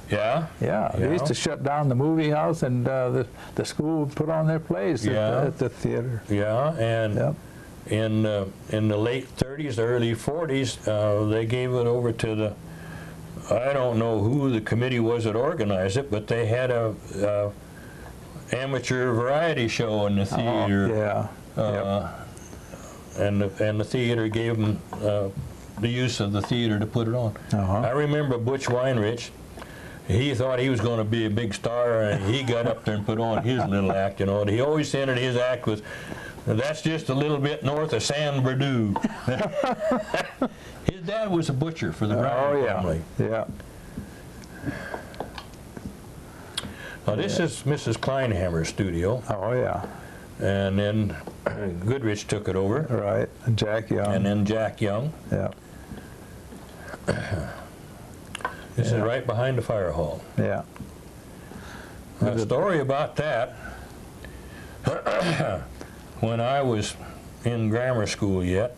Yeah? Yeah, they used to shut down the movie house, and the school would put on their plays at the theater. Yeah, and in the late 30s, early 40s, they gave it over to the, I don't know who the committee was that organized it, but they had a amateur variety show in the theater. And the theater gave them the use of the theater to put it on. I remember Butch Weinrich. He thought he was going to be a big star, and he got up there and put on his little act, you know. And he always ended his act with, "That's just a little bit north of San Bernardino." His dad was a butcher for the Brown family. Yeah. Now this is Mrs. Kleinhammer's studio. Oh, yeah. And then Goodrich took it over. Right, and Jack Young. And then Jack Young. Yeah. This is right behind the fire hall. Yeah. A story about that, when I was in grammar school yet,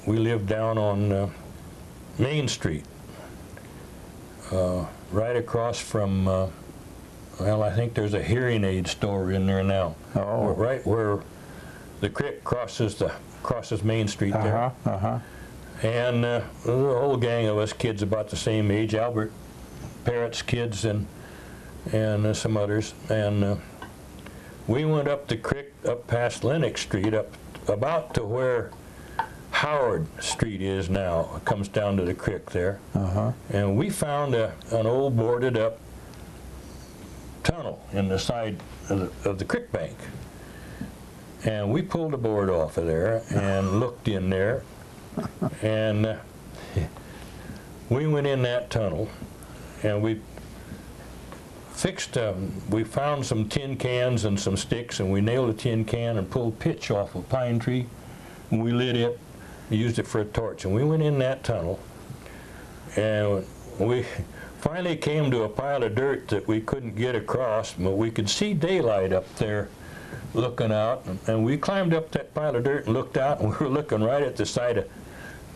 we lived down on Main Street, right across from, well, I think there's a hearing aid store in there now. Oh. Right where the creek crosses Main Street there. And there was a whole gang of us kids about the same age, Albert Parrott's kids and some others. And we went up the creek, up past Lenox Street, up about to where Howard Street is now. It comes down to the creek there. And we found an old boarded up tunnel in the side of the creek bank. And we pulled the board off of there and looked in there. And we went in that tunnel, and we fixed, we found some tin cans and some sticks, and we nailed a tin can and pulled pitch off a pine tree, and we lit it, used it for a torch. And we went in that tunnel, and we finally came to a pile of dirt that we couldn't get across, but we could see daylight up there looking out, and we climbed up that pile of dirt and looked out, and we were looking right at the side of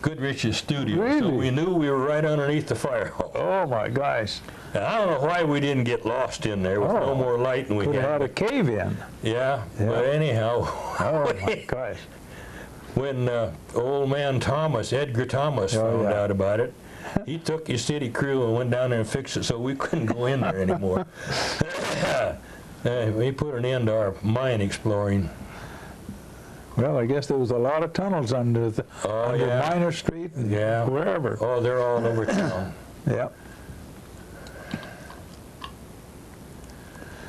Goodrich's studio. Really? So we knew we were right underneath the fire hall. Oh, my gosh. And I don't know why we didn't get lost in there with no more light than we Could have had a cave-in. Yeah, but anyhow. Oh, my gosh. When old man Thomas, Edgar Thomas, found out about it, he took his city crew and went down there and fixed it so we couldn't go in there anymore. He put an end to our mine exploring. Well, I guess there was a lot of tunnels under Minor Street and wherever. Oh, they're all over town. Yeah.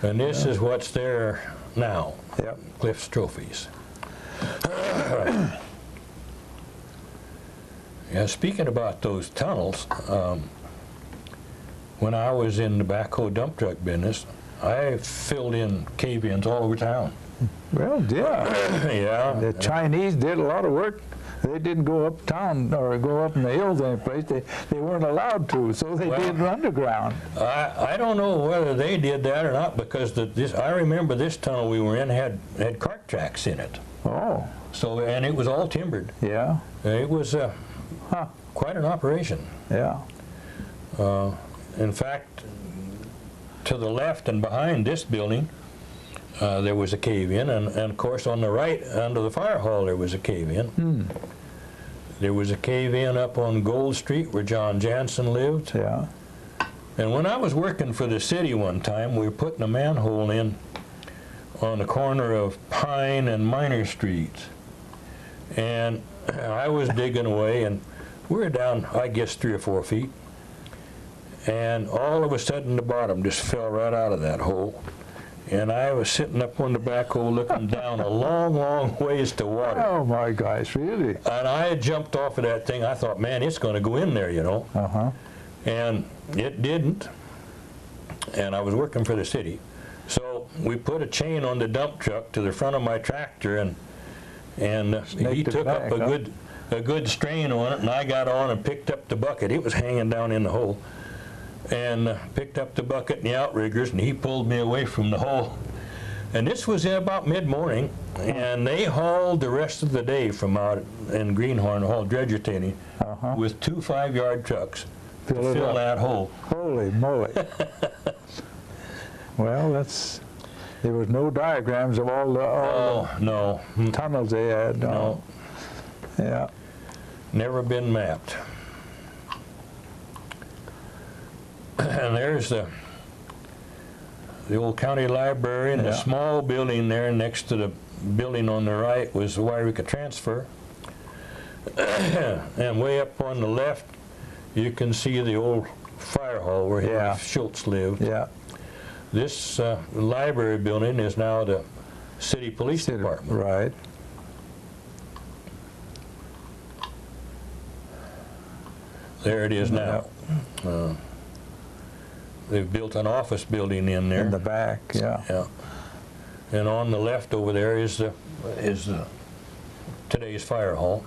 And this is what's there now. Yep. Cliff's Trophies. Yeah, speaking about those tunnels, when I was in the backhoe dump truck business, I filled in cave-ins all over town. Well, yeah. Yeah. The Chinese did a lot of work. They didn't go uptown or go up in the hills any place. They weren't allowed to, so they did underground. I don't know whether they did that or not, because I remember this tunnel we were in had cart tracks in it. Oh. So, and it was all timbered. Yeah. It was quite an operation. Yeah. In fact, to the left and behind this building, there was a cave-in, and of course on the right, under the fire hall, there was a cave-in. There was a cave-in up on Gold Street where John Jansen lived. Yeah. And when I was working for the city one time, we were putting a manhole in on the corner of Pine and Minor Streets. And I was digging away, and we were down, I guess, 3 or 4 feet. And all of a sudden, the bottom just fell right out of that hole. And I was sitting up on the back hole looking down a long, long ways to water. Oh my gosh, really? And I had jumped off of that thing. I thought, man, it's going to go in there, you know. Uh-huh. And it didn't. And I was working for the city. So we put a chain on the dump truck to the front of my tractor, and he took up a good strain on it, and I got on and picked up the bucket. It was hanging down in the hole. And picked up the bucket and the outriggers, and he pulled me away from the hole. And this was in about mid-morning, and they hauled the rest of the day from out in Greenhorn, hauled dredger tailing, with 2 5-yard trucks to fill that hole. Holy moly. Well, there was no diagrams of all no. the tunnels they had. No. Yeah. Never been mapped. And there's the old county library, and the small building there next to the building on the right was the Yreka transfer. And way up on the left, you can see the old fire hall where Henry Schultz lived. Yeah. This library building is now the city police department. Right. There it is now. They've built an office building in there. In the back, yeah. Yeah. And on the left over there is the today's fire hall.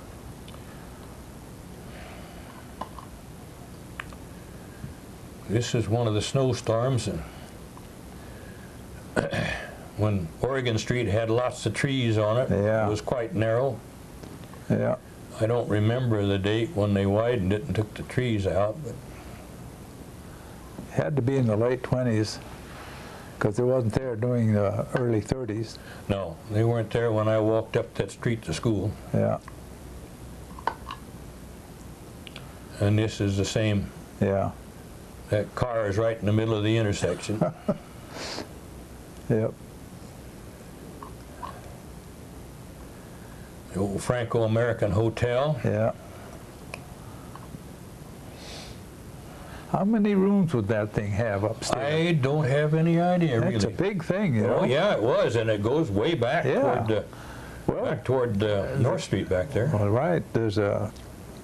This is one of the snowstorms, and when Oregon Street had lots of trees on it, it was quite narrow. Yeah. I don't remember the date when they widened it and took the trees out, but had to be in the late 20s, because it wasn't there during the early 30s. No, they weren't there when I walked up that street to school. Yeah. And this is the same. Yeah. That car is right in the middle of the intersection. Yep. The old Franco-American Hotel. Yeah. How many rooms would that thing have upstairs? I don't have any idea, really. That's a big thing, you know. Oh, yeah, it was, and it goes way back toward North Street back there. Well, right. There's a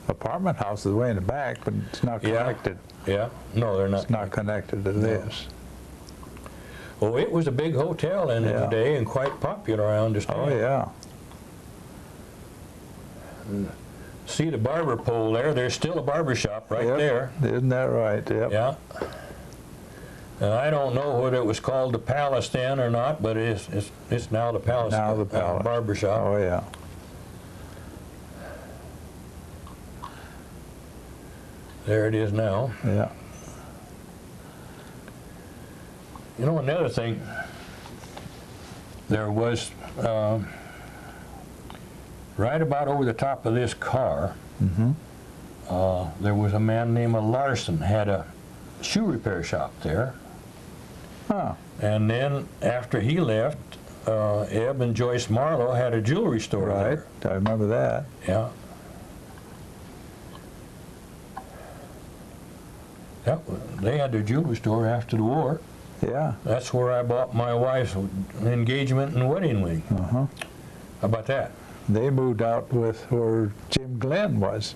apartment house way in the back, but it's not connected. Yeah. No, they're not. It's not connected to this. Oh, it was a big hotel in the day, and quite popular, I understand. Oh, yeah. See the barber pole there? There's still a barber shop right there. Isn't that right? Yep. Yeah. And I don't know whether it was called the Palace then or not, but it's now the Palace. Now the Palace. Barber shop. Oh, yeah. There it is now. Yeah. You know, another thing, there was right about over the top of this car, there was a man named Larson, had a shoe repair shop there. Huh. And then after he left, Ebb and Joyce Marlowe had a jewelry store there. I remember that. Yeah. They had their jewelry store after the war. Yeah. That's where I bought my wife's engagement and wedding ring. How about that? They moved out with where Jim Glenn was.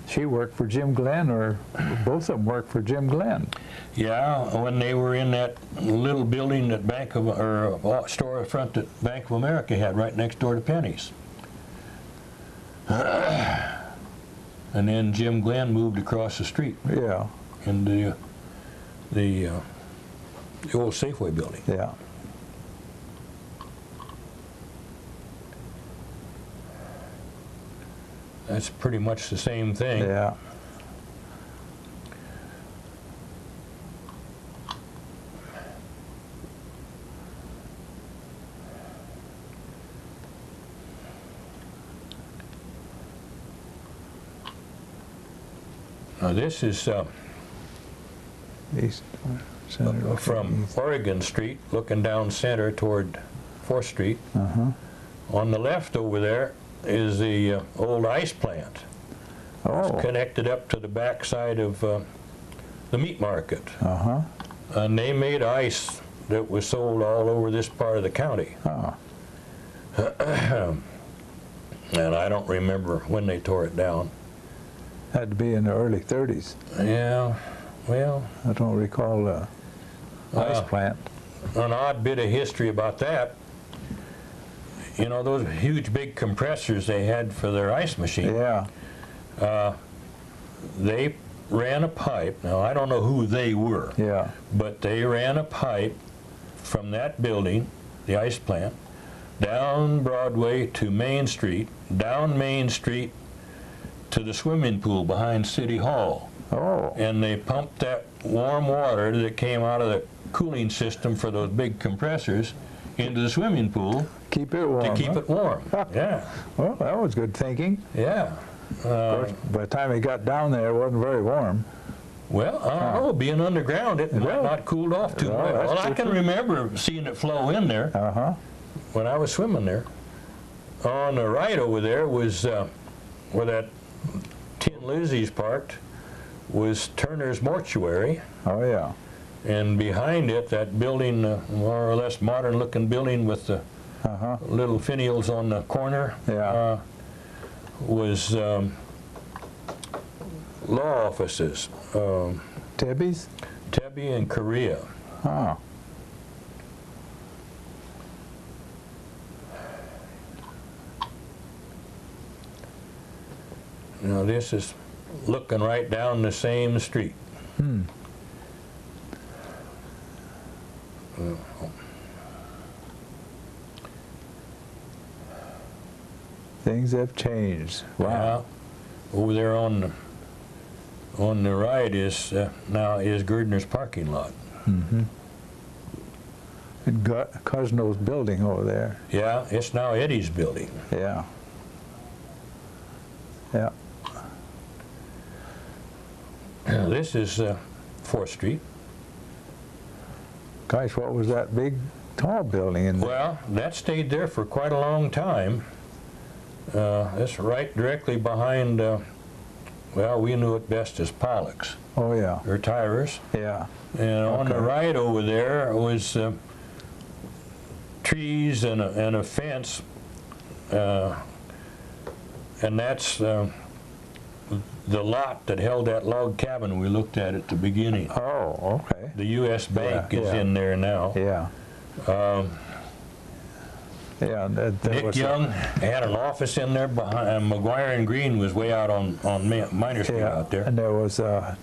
She worked for Jim Glenn, or both of them worked for Jim Glenn. Yeah, when they were in that little building that storefront that Bank of America had right next door to Penny's. And then Jim Glenn moved across the street. Yeah. In the old Safeway building. Yeah. That's pretty much the same thing. Yeah. Now this is East Center. Okay, from east. Oregon Street, looking down center toward 4th Street. On the left over there is the old ice plant. Oh. It's connected up to the back side of the meat market. And they made ice that was sold all over this part of the county. And I don't remember when they tore it down. Had to be in the early 30s. Yeah, well, I don't recall the ice plant. an odd bit of history about that. You know, those huge big compressors they had for their ice machine. Yeah. They ran a pipe. Now, I don't know who they were. Yeah. But they ran a pipe from that building, the ice plant, down Broadway to Main Street, down Main Street to the swimming pool behind City Hall. Oh. And they pumped that warm water that came out of the cooling system for those big compressors into the swimming pool Keep it warm. to keep it warm. Yeah, Well, that was good thinking. yeah. Of course, by the time it got down there, it wasn't very warm. Well, I don't know, being underground, it might Well, not cooled off too well, well. that's Well, I true, can too. remember seeing it flow in there when I was swimming there. On the right over there was where that Tin Lizzie's parked, was Turner's Mortuary. Oh, yeah. And behind it, that building, more or less modern-looking building with the little finials on the corner, Yeah. was law offices, Tebby's? Tebby and Korea. Oh. Now this is looking right down the same street. Things have changed. Wow. Now, over there on the right is now is Gardner's parking lot. And Cosno's building over there. Yeah, it's now Eddie's building. Yeah. Yeah. Now, this is 4th Street. Gosh, what was that big, tall building in there? Well, that stayed there for quite a long time. It's right directly behind, well, we knew it best as Pollock's, Oh, yeah. or Tyrers. Yeah. And on the Okay. right over there was trees and a fence, and that's the lot that held that log cabin we looked at the beginning. Oh, okay. The U.S. Bank Yeah, is yeah. in there now. Yeah. Yeah, there Nick was Young had an office in there behind, and McGuire and Green was way out on Minor Street yeah, out there. and there was a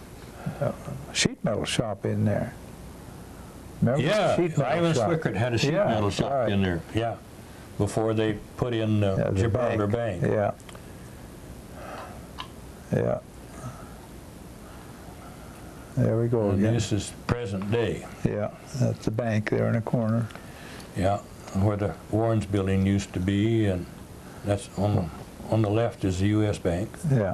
sheet metal shop in there. Remember Yeah, the sheet metal Ivan shop? Swickert had a sheet Yeah, metal shop right. in there, yeah, before they put in Yeah, the Gibraltar Bank. Yeah. Yeah. There we go And again. this is present day, Yeah, that's the bank there in the corner. yeah, where the Warren's building used to be, and that's on the left is the U.S. Bank. Yeah.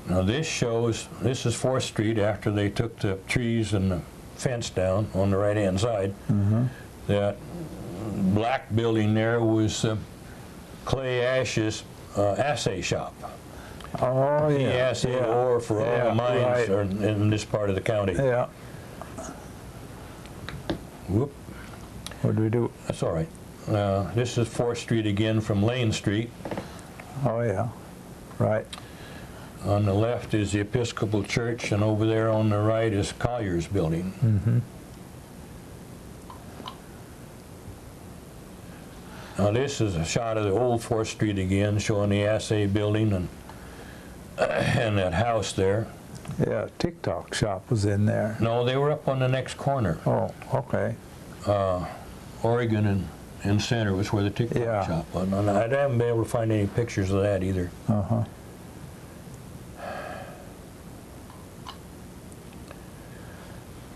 Now this shows, this is 4th Street after they took the trees and the fence down on the right-hand side. That black building there was Clay Ash's assay shop. Oh, yeah. He assayed yeah. ore for all Yeah, the mines right. in this part of the county. Yeah. Whoop, What do we do? that's all right. This is 4th Street again from Lane Street. Oh, yeah. Right. On the left is the Episcopal Church, and over there on the right is Collier's building. Now this is a shot of the old 4th Street again, showing the assay building and that house there. Yeah, TikTok shop was in there. No, they were up on the next corner. Oh, okay. Oregon and Center was where the TikTok Yeah. shop was. And I haven't been able to find any pictures of that either. Uh-huh.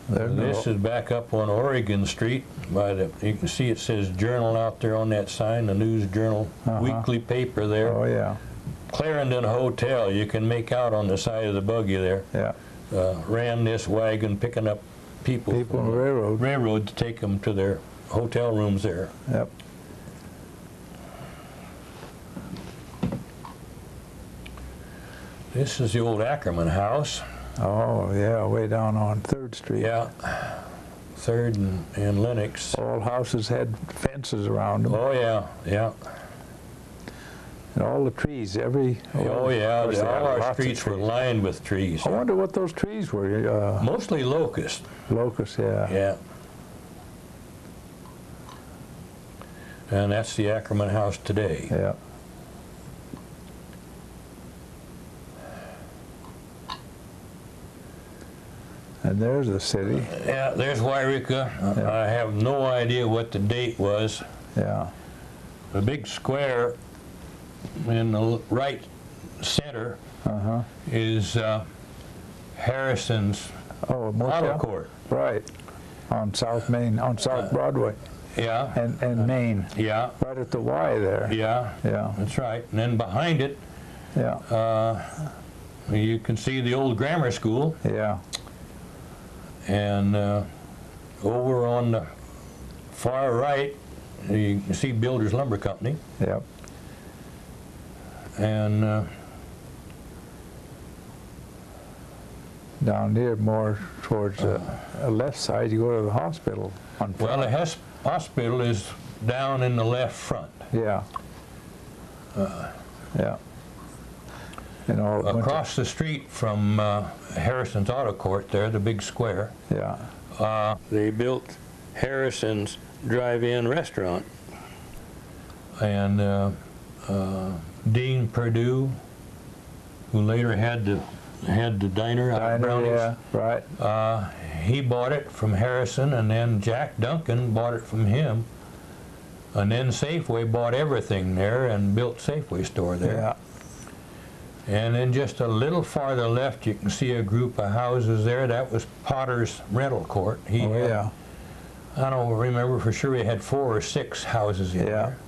This is back up on Oregon Street. You can see it says Journal out there on that sign, the News Journal weekly paper there. Oh, yeah. Clarendon Hotel, you can make out on the side of the buggy there. Yeah. Ran this wagon picking up people on the railroad to take them to their hotel rooms there. Yep. This is the old Ackerman house. Oh, yeah, way down on 3rd Street. Yeah, 3rd and Lenox. All houses had fences around them. Oh, yeah, yeah. And all the trees, Oh, yeah, all our streets were lined with trees. I wonder what those trees were. Mostly locust. Locust, yeah. Yeah. And that's the Ackerman house today. Yeah. And there's the city. Yeah, there's Yreka. Yeah. I have no idea what the date was. Yeah. The big square in the right center is Harrison's Auto Court. Right. On South Main, on South Broadway. Yeah. And Main. Yeah. Right at the Y there. Yeah. Yeah. That's right. And then behind it, Yeah. You can see the old grammar school. Yeah. And over on the far right, you can see Builders Lumber Company. Yep. And down there, more towards the left side, you go to the hospital. Well, the hospital is down in the left front. Yeah. Yeah. And all across the street from Harrison's Auto Court there, the big square. Yeah. They built Harrison's Drive-In Restaurant. And Dean Perdue, who later had the diner out at Brownies. Yeah, right. He bought it from Harrison, and then Jack Duncan bought it from him. And then Safeway bought everything there and built Safeway store there. Yeah. And then just a little farther left, you can see a group of houses there. That was Potter's rental court. Yeah. I don't remember for sure, he had 4 or 6 houses in there.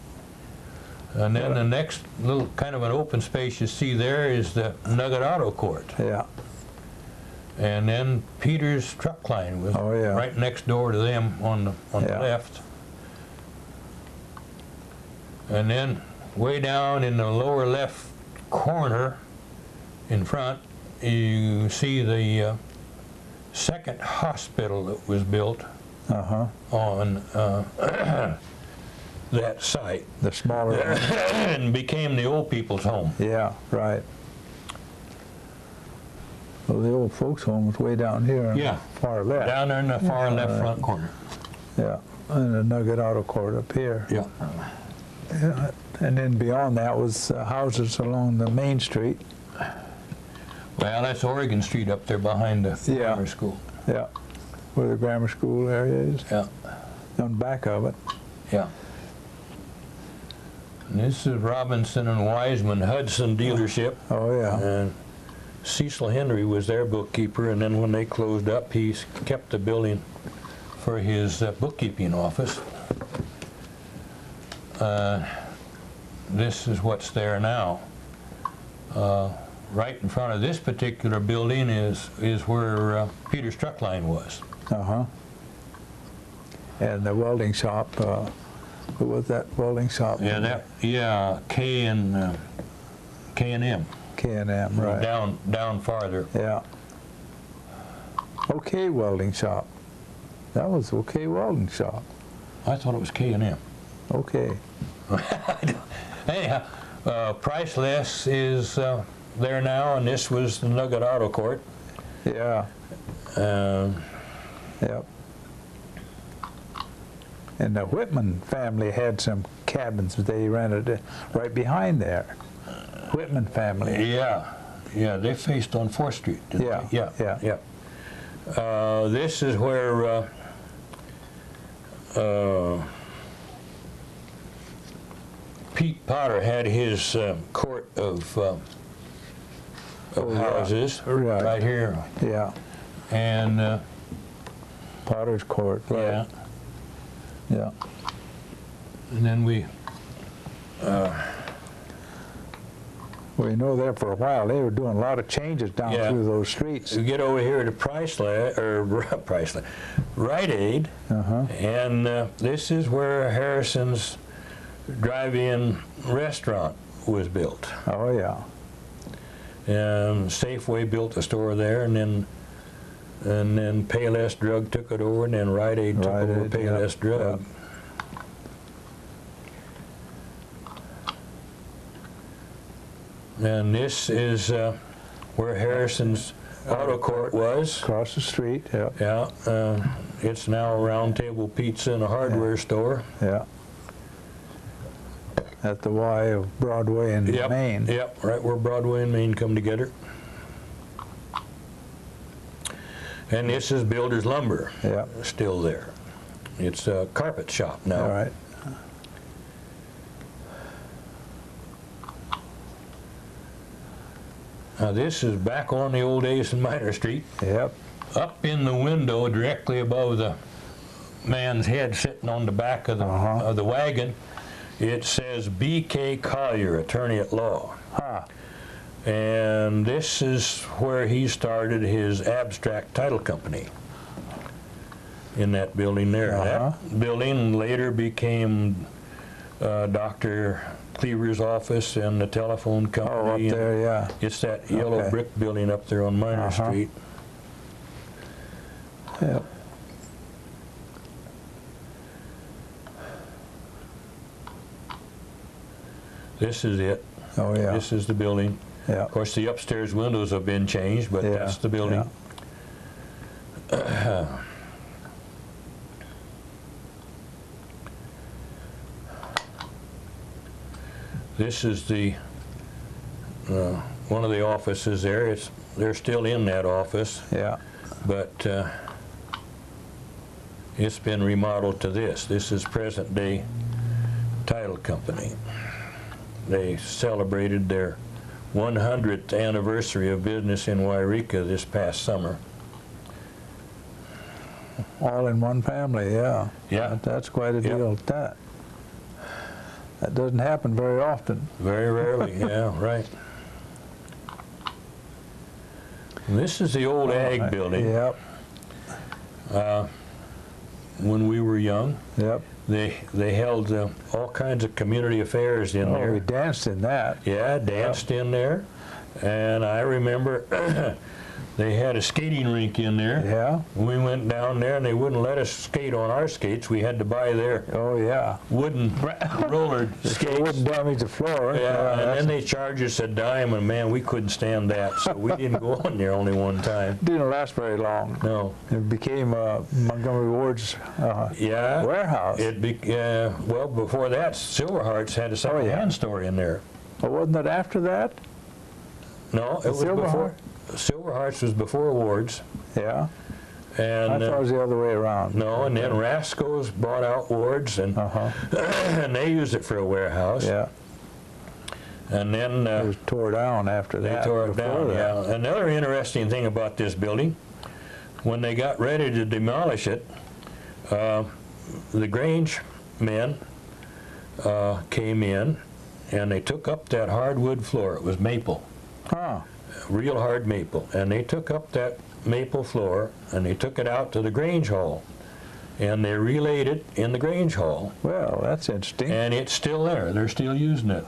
And then the next little kind of an open space you see there is the Nugget Auto Court. Yeah. And then Peter's Truck Line was right next door to them on the left. And then way down in the lower left corner in front, you see the second hospital that was built on that site. The smaller one. And became the old people's home. Yeah, right. Well, the old folks' home was way down here on the far left. Down there in the far left front corner. Yeah, and the Nugget Auto Court up here. Yeah. Yeah. And then beyond that was houses along the main street. Well, that's Oregon Street up there behind the grammar school. Yeah, where the grammar school area is. Yeah. On the back of it. Yeah. And this is Robinson and Wiseman Hudson dealership. Oh, yeah. And Cecil Henry was their bookkeeper, and then when they closed up, he kept the building for his bookkeeping office. This is what's there now. Right in front of this particular building is where Peter's Truck Line was. And the welding shop, who was that welding shop? Yeah, K and M. K&M, right. Down farther. Yeah. OK Welding Shop. That was OK Welding Shop. I thought it was K&M. OK. Anyhow, Priceless is there now, and this was the Nugget Auto Court. Yeah. Yep. And the Whitman family had some cabins that they rented right behind there. Whitman family. Yeah. Yeah, they faced on 4th Street, didn't they? Yeah. This is where Pete Potter had his court of houses right here. Yeah. And Potter's Court. Right. Yeah. Yeah. And then we, Well, you know, there for a while, they were doing a lot of changes down Yeah. through those streets. we get over here to Rite Aid, and this is where Harrison's drive-in restaurant was built. Oh, yeah. And Safeway built a store there, and then Payless Drug took it over, and then Rite Aid took Rite over Aid, Payless yeah, Drug. And this is where Harrison's Auto Court was. Across the street, yeah. Yeah, it's now a Round Table Pizza and a hardware store. Yeah. At the Y of Broadway and Yep, Main. Yep, right where Broadway and Main come together. And this is Builder's Lumber. Yeah. Still there. It's a carpet shop now. All right. Now this is back on the old Ace and Minor Street. Yep. Up in the window directly above the man's head sitting on the back of the wagon, it says B.K. Collier, Attorney at Law. Huh. And this is where he started his abstract title company, in that building there. That building later became Dr. Cleaver's office and the telephone company. Oh, up there, yeah. It's that yellow Okay. brick building up there on Minor Street. Yep. This is it. Oh, yeah. This is the building. Yeah. Of course, the upstairs windows have been changed, but Yeah, that's the building. This is the one of the offices there. They're still in that office, Yeah. but it's been remodeled to this. This is present-day title company. They celebrated their 100th anniversary of business in Yreka this past summer. All in one family, yeah. Yeah. That's quite a Yep. deal. That doesn't happen very often. Very rarely, yeah, right. And this is the old ag building. Yep. When we were young, Yep. they held all kinds of community affairs in Oh, we there. danced in that. Yeah, danced in there. And I remember they had a skating rink in there. Yeah. We went down there and they wouldn't let us skate on our skates. We had to buy their Oh, yeah. wooden roller So it skates. wouldn't damage the floor. Yeah, and that's- then they charged us a dime, and man, we couldn't stand that, so we didn't go on there only one time. didn't last very long. No. It became Montgomery Ward's Yeah. warehouse. Well, before that, Silverheart's had a second-hand store in there. But wasn't it after that? No, it was before. Silverheart's was before Ward's, Yeah. and I thought it was the other way around. no, and then Rasco's bought out Ward's, and and they used it for a warehouse. Yeah. And then It was tore down after they that. tore it before down. that. Yeah. Another interesting thing about this building, when they got ready to demolish it, the Grange men came in, and they took up that hardwood floor. It was maple. Huh. Real hard maple, and they took up that maple floor and they took it out to the Grange Hall, and they relaid it in the Grange Hall, Well, that's interesting. and it's still there. They're still using it.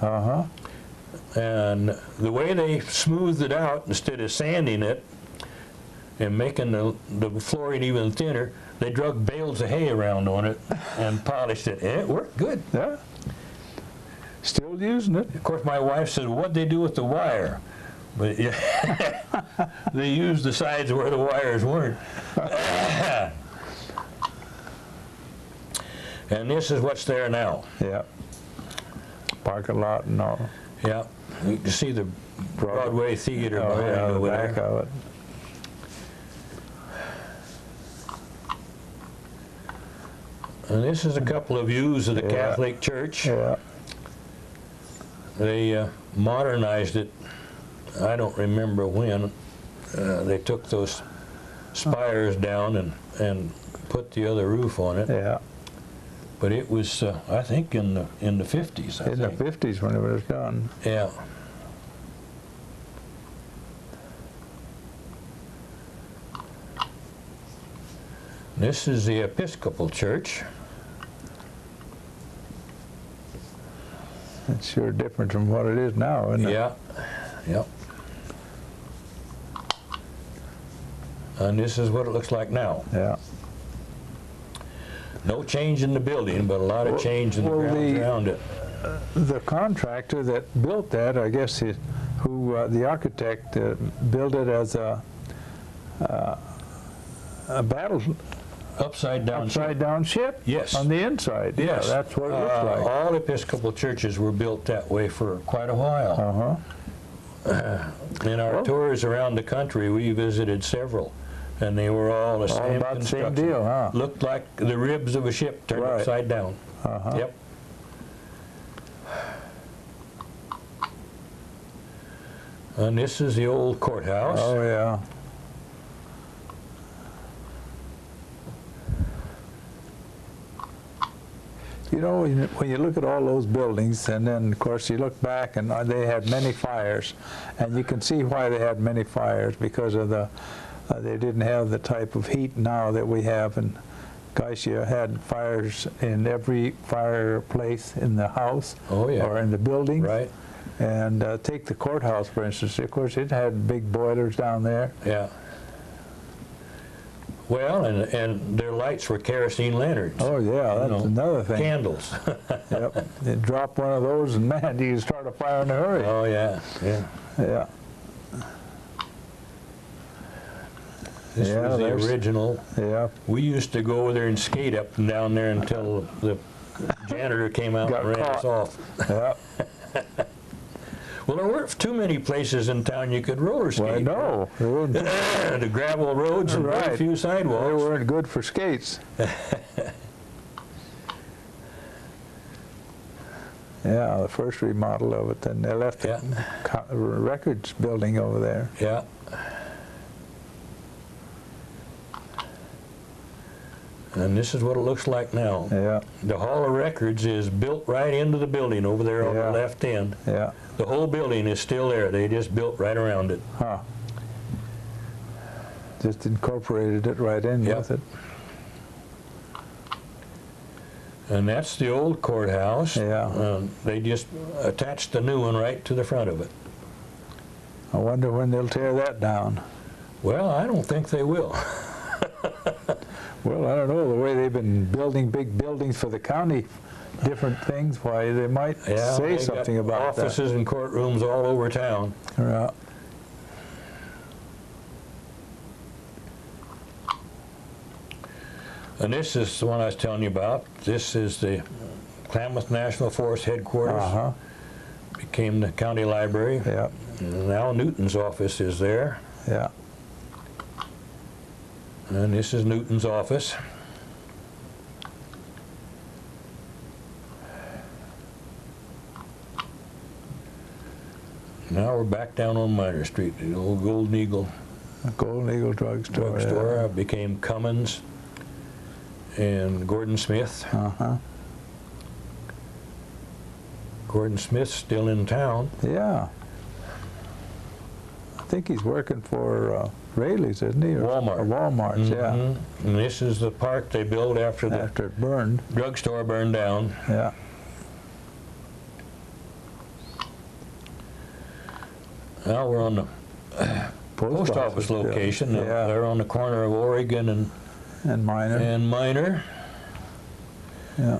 And the way they smoothed it out, instead of sanding it and making the flooring even thinner, they drug bales of hay around on it and polished it, and it worked good. Yeah. Still using it. Of course, my wife said, "What'd they do with the wire?" But yeah, they used the sides where the wires weren't. And this is what's there now. Yeah. Parking lot and all. Yeah, you can see the Broadway Theater Oh, behind yeah, the over back there. of it. And this is a couple of views of the Yeah. Catholic Church. Yeah. They modernized it. I don't remember when. They took those spires down and put the other roof on it. Yeah. But it was, I think, in the 50s. In the 50s when it was done. Yeah. This is the Episcopal Church. It's sure different from what it is now, isn't it? Yeah. Yep. And this is what it looks like now. Yeah. No change in the building, but a lot of change in the grounds around it. The contractor that built that, I guess, the architect built it as a battle Upside down ship. Yes. On the inside. Yes. Yeah, that's what it looks like. All Episcopal churches were built that way for quite a while. In our tours around the country, we visited several, and they were all the same about the construction. same deal, huh? Looked like the ribs of a ship turned Right. upside down. Yep. And this is the old courthouse. Oh, yeah. You know, when you look at all those buildings, and then, of course, you look back, and they had many fires, and you can see why they had many fires, because of they didn't have the type of heat now that we have, and gosh, you had fires in every fireplace in the house. Oh, yeah. Or in the building. Right. And take the courthouse, for instance. Of course, it had big boilers down there. Yeah. Well, and their lights were kerosene lanterns. Oh, yeah, that's another thing. Candles. Yep. You drop one of those, and man, you can start a fire in a hurry. Oh, yeah, yeah. Yeah. This Yeah, was the there's- original. Yeah. We used to go over there and skate up and down there until the janitor came out Got and ran us caught. off. Yeah. Well, there weren't too many places in town you could roller skate. Well, I know. They weren't, The gravel roads and very Right. few they sidewalks. weren't good for skates. Yeah, the first remodel of it, then they left the records building over there. Yeah. And this is what it looks like now. Yeah, The Hall of Records is built right into the building over there on Yeah. the left end. yeah. The whole building is still there. They just built right around it. Huh. Just incorporated it right in Yep. with it. And that's the old courthouse. Yeah. They just attached the new one right to the front of it. I wonder when they'll tear that down. Well, I don't think they will. Well, I don't know, the way they've been building big buildings for the county, different things, why they might Yeah, say they got something about offices and courtrooms all over town. that. And this is the one I was telling you about. This is the Klamath National Forest headquarters. Uh-huh. Became the county library. Yeah, And now Newton's office is there. yeah. And this is Newton's office. Now we're back down on Minor Street, the old Golden Eagle Golden Eagle Drugstore. drugstore. Became Cummins and Gordon Smith. Yeah. Uh-huh. Gordon Smith's still in town. Yeah. I think he's working for Rayleigh's, isn't he? Or Walmart. Walmart's, yeah. Mhm. And this is the park they built after the After it burned, drugstore burned down. yeah. Now we're on the post office building. location. Yeah, They're on the corner of Oregon and Minor. and Minor. Yeah.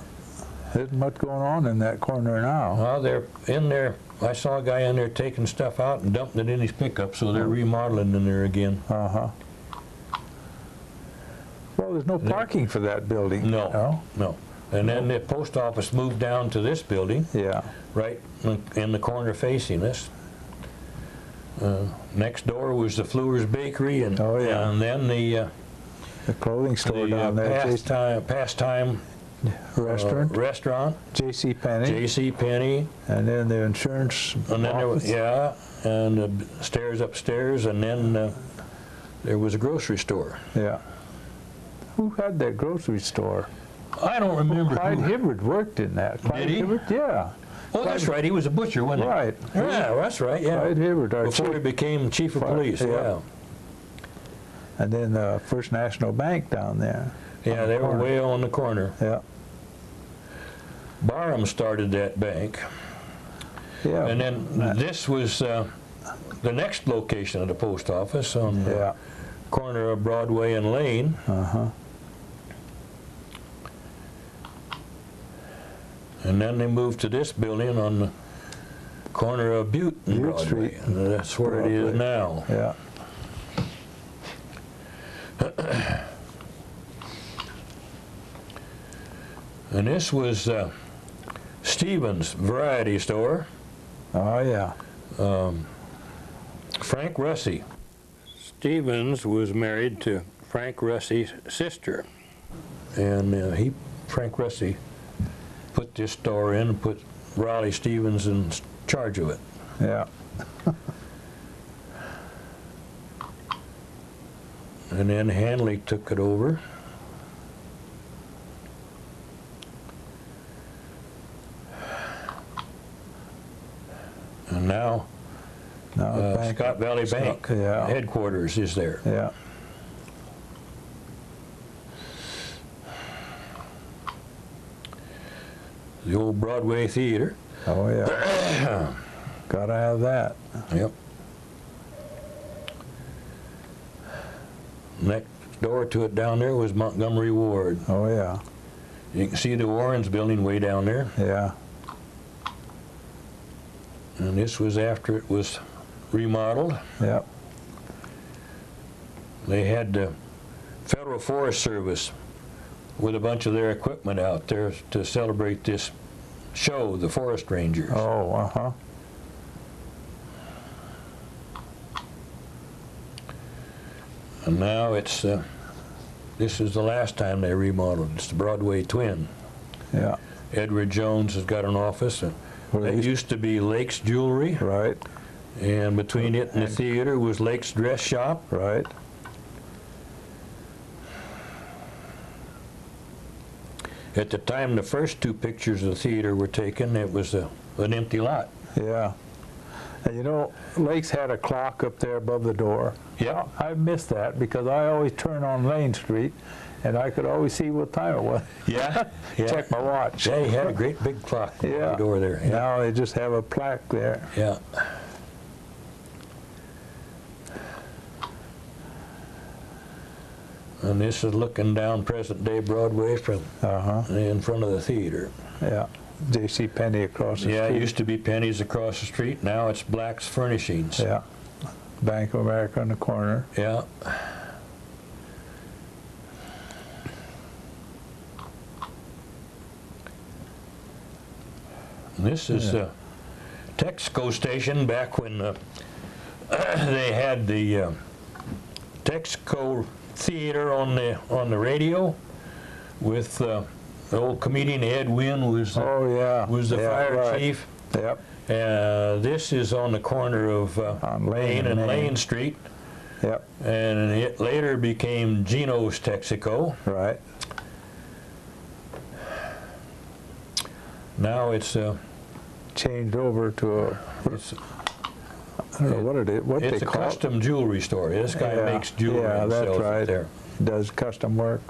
There isn't much going on in that corner now. Well, they're in there. I saw a guy in there taking stuff out and dumping it in his pickup, so they're remodeling in there again. Uh-huh. Well, there's no parking for that building. No. And then the post office moved down to this building, Yeah. right in the corner facing us. Next door was the Fleur's Bakery, and Oh, yeah. and then the clothing store down there. pastime Restaurant. restaurant, J.C. Penney. J.C. Penney, And then the insurance and then office. and the stairs upstairs, and then there was a grocery store. Yeah. Who had that grocery store? I don't remember. Clyde who. Hibbert worked in that. Clyde Did he? Hibbert, yeah. Oh, that's right. He was a butcher, wasn't he? Right. Yeah, that's right. Yeah. Clyde Hibbert, our Before chief. he became chief of police. Yeah. Yeah. And then First National Bank down there. Yeah, they were way on the corner. Yeah. Barham started that bank. Yeah. And then this was the next location of the post office on the Yeah. corner of Broadway and Lane. Uh-huh. And then they moved to this building on the corner of Butte and Butte Broadway. Street. And that's where it is now. Yeah. And this was Stevens Variety Store. Oh, yeah. Frank Russey. Stevens was married to Frank Russey's sister. And Frank Russey put this store in and put Raleigh Stevens in charge of it. Yeah. And then Hanley took it over. And now Bank. Scott Valley Bank yeah. headquarters is there. Yeah. The old Broadway Theater. Oh, yeah. Gotta have that. Yep. Next door to it down there was Montgomery Ward. Oh, yeah. You can see the Warrens building way down there. Yeah. And this was after it was remodeled. Yep. They had the Federal Forest Service with a bunch of their equipment out there to celebrate this show, the Forest Rangers. Oh, uh-huh. And now it's, this is the last time they remodeled. It's the Broadway Twin. Yeah. Edward Jones has got an office. Well, It used to be Lake's Jewelry, Right. and between it and the theater was Lake's Dress Shop. Right. At the time the first two pictures of the theater were taken, it was an empty lot. Yeah. And you know, Lakes had a clock up there above the door. Yeah. I missed that because I always turn on Lane Street and I could always see what time it was. Yeah. Yeah. Check my watch. They had a great big clock on Yeah. the door there. Yeah. Now they just have a plaque there. Yeah. And this is looking down present-day Broadway from Uh-huh. in front of the theater. Yeah. J.C. Penney across the Yeah, street. it used to be Penny's across the street. Now it's Black's Furnishings. Yeah. Bank of America in the corner. Yeah. And this is the Texaco station back when they had the Texaco Theater on the radio with the old comedian Ed Wynn was the, Oh, yeah. was the Yeah, fire right. chief. Yep. This is on the corner of On Lane and Main. Lane Street, Yep. and it later became Geno's Texaco. Right. Now it's Changed over to a, it's I don't know what it is, what they it's a call it. custom jewelry store. This guy Yeah, makes jewelry yeah, and that's sells right. it there. Does custom work.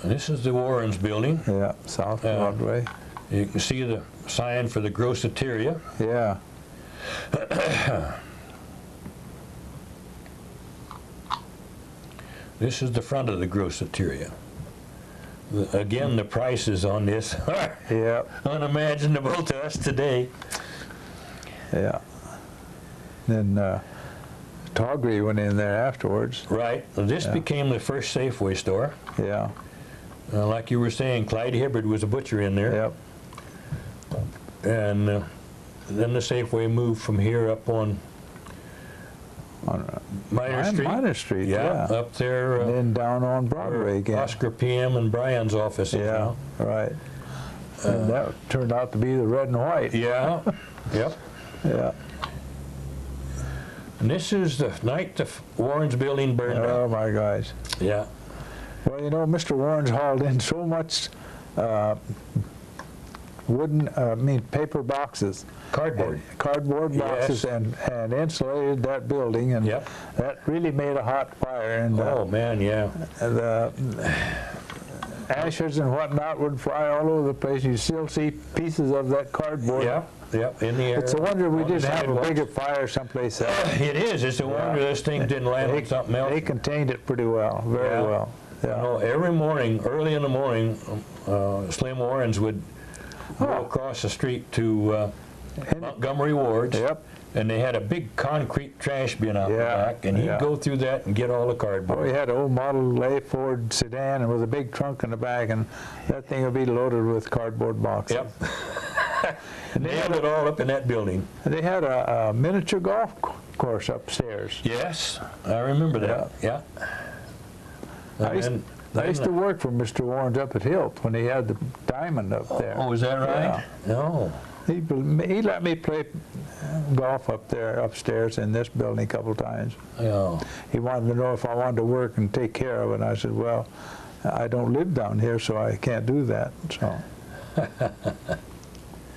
And this is the Warrens building. Yeah. South Broadway. You can see the sign for the Grosseteria. Yeah. This is the front of the Grosseteria. Again, the prices on this are Yeah. unimaginable to us today. Yeah. Then Tawgry went in there afterwards. Right. This Yeah. became the first Safeway store. Yeah. Like you were saying, Clyde Hibbert was a butcher in there. Yep. And then the Safeway moved from here up on On Minor Street. Minor Street. Yeah, Yeah. up there. And then down on where Broadway again. Oscar PM and Brian's office is Yeah. now. Right. And that turned out to be the red and white. Yeah. Yep. Yeah. And this is the night the Warren's building burned Oh down. my gosh. Yeah. Well, you know, Mr. Warren's hauled in so much paper boxes. Cardboard boxes, Yes. and insulated that building, and Yep. that really made a hot fire. And Oh, man, yeah. the ashes and whatnot would fly all over the place. You still see pieces of that cardboard. Yeah, yeah, in the air. It's a wonder we on the didn't have a sidewalks. bigger fire someplace else. It is. It's a wonder this thing didn't land on something else. They contained it pretty well, very Yeah. well. You know, every morning, early in the morning, Slim Warrens would go across the street to Montgomery Ward, Yep. and they had a big concrete trash bin out the Yeah, back, and he'd yeah. go through that and get all the Oh, cardboard. we had an old Model A Ford sedan and with a big trunk in the back, and that thing would be loaded with cardboard boxes. Yep. And they had it all up in that building. They had a miniature golf course upstairs. Yes, I remember that. Yeah. I used to work for Mr. Warren's up at Hilt when he had the diamond up there. Oh, is that right? No. He let me play golf up there upstairs in this building a couple times. Yeah. He wanted to know if I wanted to work and take care of it. And I said, well, I don't live down here, so I can't do that. So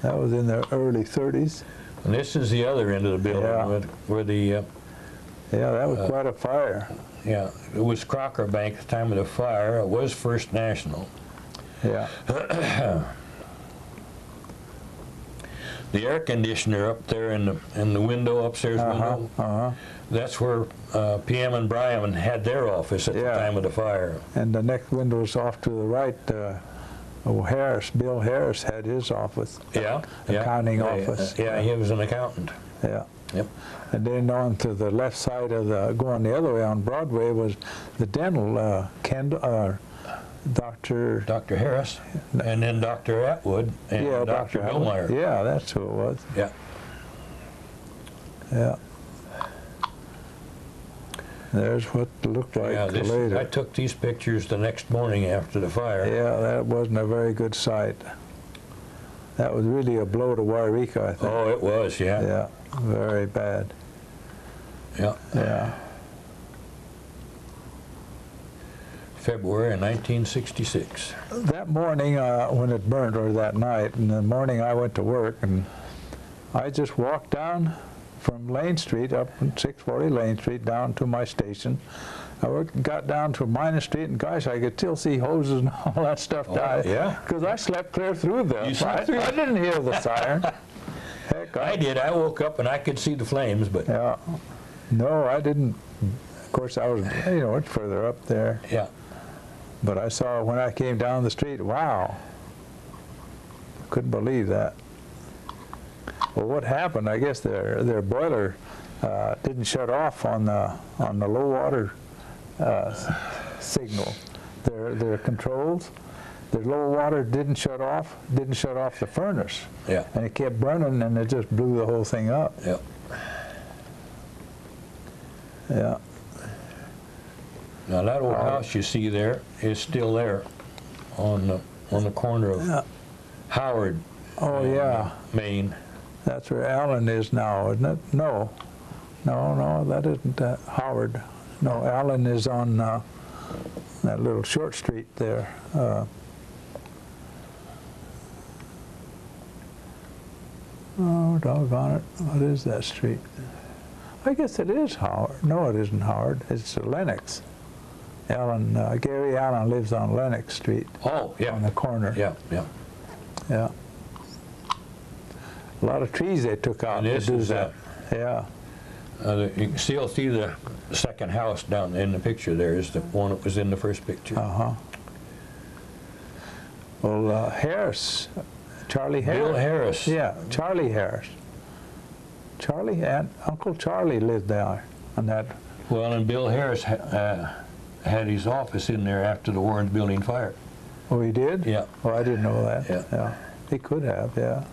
that was in the early 30s. And this is the other end of the building Yeah. where the, Yeah, that was quite a fire. yeah, it was Crocker Bank at the time of the fire. It was First National. Yeah. The air conditioner up there in the window, upstairs window, that's where PM and Bryan had their office at the Yeah. time of the fire. And the next window is off to the right. Bill Harris had his office. Yeah. Accounting yeah. office. Yeah, he was an accountant. Yeah. Yep. And then on to the left side of going the other way on Broadway was the dental Dr. Dr. Harris, and then Dr. Atwood, and Yeah, Dr. Atwood. Billmeyer. Yeah, that's who it was. Yeah. Yeah. There's what it looked like Yeah, later. I took these pictures the next morning after the fire. Yeah, that wasn't a very good sight. That was really a blow to Yreka, I think. Oh, it was, yeah. Yeah, very bad. Yeah. Yeah. February of 1966. That morning when it burned, or that night, in the morning I went to work, and I just walked down from Lane Street, up 640 Lane Street, down to my station. I got down to Minor Street, and gosh, I could still see hoses and all that stuff die. Yeah? Because I slept clear through them. You slept through I didn't hear the siren. Heck, I did. I woke up and I could see the flames, but Yeah. No, I didn't. Of course, I was, it's further up there. yeah. But I saw when I came down the street, wow. Couldn't believe that. Well, what happened, I guess their boiler didn't shut off on the low water signal. Their controls, their low water didn't shut off the furnace. Yeah. And it kept burning, and it just blew the whole thing up. Yeah. Yeah. Now that old house you see there is still there on the corner of Howard Oh, yeah. Main. That's where Allen is now, isn't it? No, that isn't Howard. No, Allen is on that little short street there. Oh, doggone it. What is that street? I guess it is Howard. No, it isn't Howard. It's Lenox. Gary Allen lives on Lenox Street. Oh, yeah. On the corner. Yeah, yeah. Yeah. A lot of trees they took out And to this do is that. Yeah. You can still see the second house down in the picture there is the one that was in the first picture. Uh-huh. Well, Harris, Charlie Harris. Bill Harris. Yeah, Charlie Harris. Charlie and Uncle Charlie lived there on that. Well, and Bill Harris had his office in there after the Warren's building fire. Oh, he did? Yeah. Oh, I didn't know that. Yeah. He could have, yeah.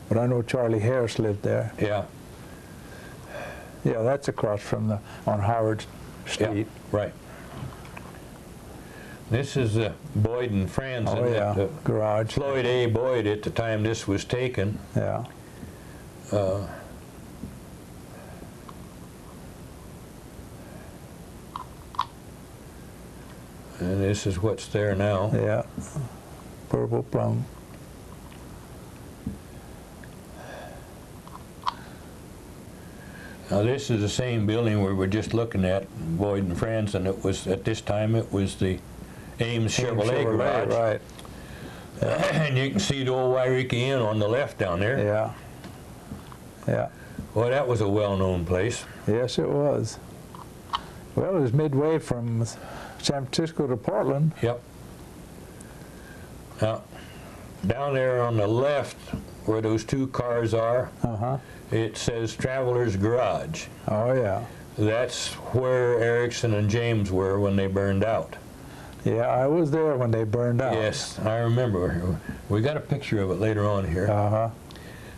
But I know Charlie Harris lived there. Yeah. Yeah, that's across from on Howard Street. Yeah, right. This is Boyd and Franz. Oh, yeah, garage. Floyd A. Boyd at the time this was taken. Yeah. And this is what's there now. Yeah, purple plum. Now this is the same building we were just looking at, Boyd and Friends, and it was, at this time, it was the Ames Chevrolet garage. Right. And you can see the old Yreka Inn on the left down there. Yeah. Yeah. Well, that was a well-known place. Yes, it was. Well, it was midway from San Francisco to Portland. Yep. Now, down there on the left, where those two cars are, it says Traveler's Garage. Oh, yeah. That's where Erickson and James were when they burned out. Yeah, I was there when they burned out. Yes, I remember. We got a picture of it later on here.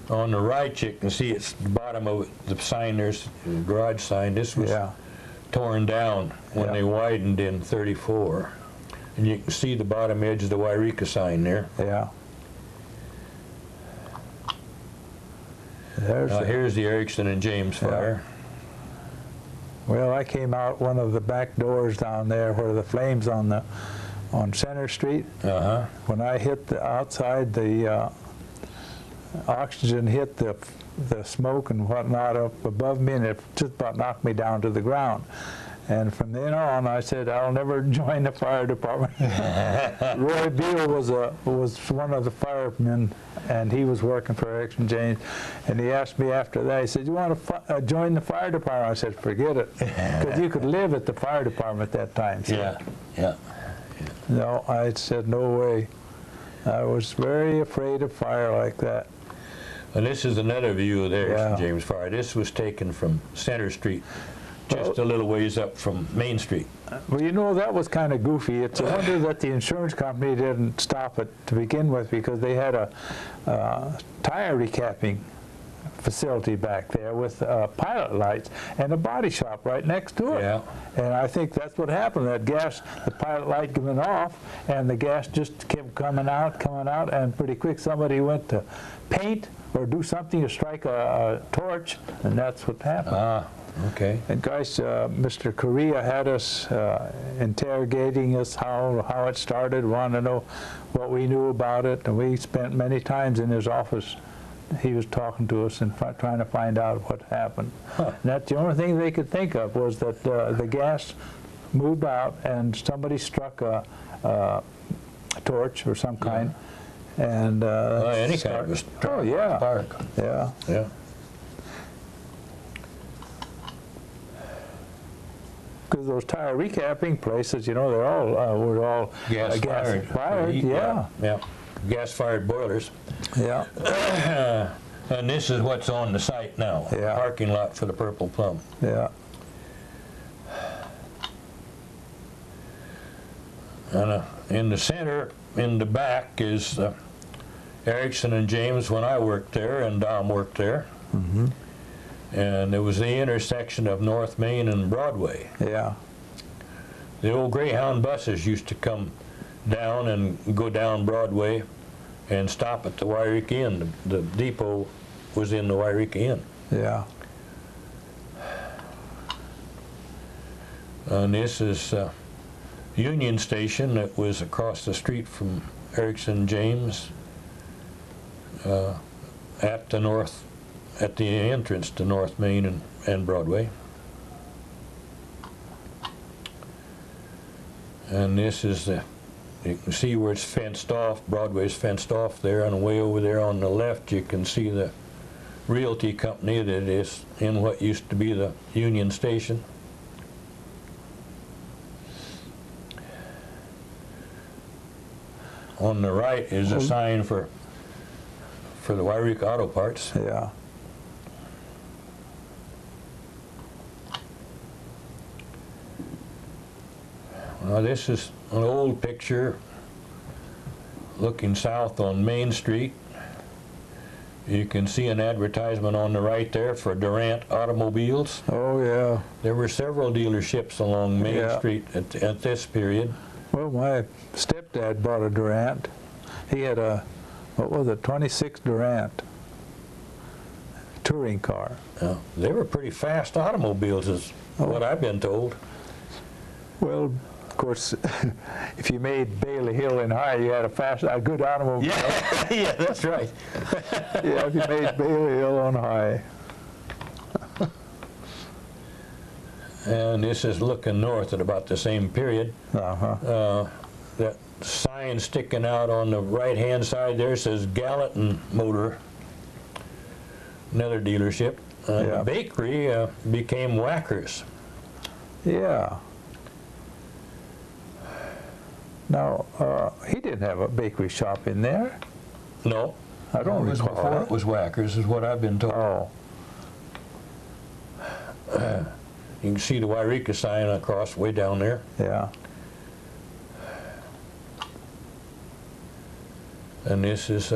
On the right, you can see it's the bottom of the sign. There's the garage sign. This was torn down when they widened in '34. And you can see the bottom edge of the Yreka sign there. Yeah. Here's the Erickson and James fire. Well, I came out one of the back doors down there where the flames on Center Street. When I hit the outside, the oxygen hit the smoke and whatnot up above me, and it just about knocked me down to the ground. And from then on, I said, I'll never join the fire department. Roy Beale was one of the firemen, and he was working for Erickson James. And he asked me after that, he said, you want to join the fire department? I said, forget it, because you could live at the fire department at that time. So. Yeah. No, I said, no way. I was very afraid of fire like that. And this is another view of the Erickson James fire. This was taken from Center Street, just a little ways up from Main Street. Well, you know, that was kind of goofy. It's a wonder that the insurance company didn't stop it to begin with, because they had a tire recapping facility back there with pilot lights and a body shop right next to it. Yeah. And I think that's what happened. That gas, the pilot light went off, and the gas just kept coming out, and pretty quick somebody went to paint or do something to strike a torch, and that's what happened. Okay. And guys, Mr. Correa had us interrogating us how it started, wanted to know what we knew about it, and we spent many times in his office. He was talking to us and trying to find out what happened. And that's the only thing they could think of, was that the gas moved out and somebody struck a torch or some kind. And any kind of a spark. Yeah. Because those tire recapping places, you know, they're all were all gas fired. Yeah. Gas-fired boilers. Yeah. And this is what's on the site now. Yeah. Parking lot for the Purple Plum. Yeah. And in the center, in the back, is Erickson and James when I worked there, and Dom worked there. And it was the intersection of North Main and Broadway. Yeah. The old Greyhound buses used to come down and go down Broadway and stop at the Yreka Inn. The depot was in the Yreka Inn. Yeah. And this is Union Station that was across the street from Erickson James at the entrance to North Main and Broadway. And this is you can see where it's fenced off. Broadway's fenced off there, and way over there on the left you can see the realty company that is in what used to be the Union Station. On the right is a sign for the Yreka Auto Parts. Yeah. Now this is an old picture looking south on Main Street. You can see an advertisement on the right there for Durant Automobiles. Oh, yeah. There were several dealerships along Main Street at this period. Well, my stepdad bought a Durant. He had a, 26 Durant touring car. They were pretty fast automobiles, is what I've been told. Well, Of course, if you made Bailey Hill in high, you had a good automobile. Yeah, yeah, that's right. Yeah, if you made Bailey Hill on high. And this is looking north at about the same period. That sign sticking out on the right-hand side there says Gallatin Motor, another dealership. The bakery became Wacker's. Yeah. Now, he didn't have a bakery shop in there. No. I don't It was recall before that. it was Wacker's, is what I've been told. Oh, You can see the Yreka sign across way down there. yeah. And this is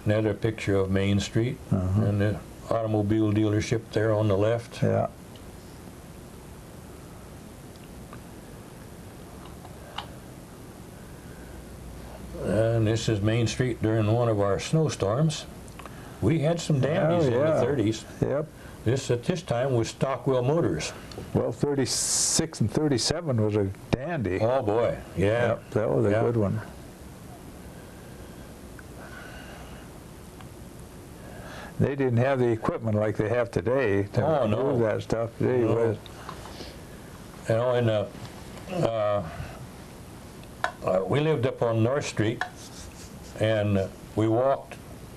another picture of Main Street and the automobile dealership there on the left. Yeah. And this is Main Street during one of our snowstorms. We had some dandies in the 30s. Yep. This at this time was Stockwell Motors. Well, 36 and 37 was a dandy. Oh boy, yeah. Yep, that was a Yeah. good one. They didn't have the equipment like they have today to Oh, no. move that stuff. They No. was, You know, we lived up on North Street, and we walked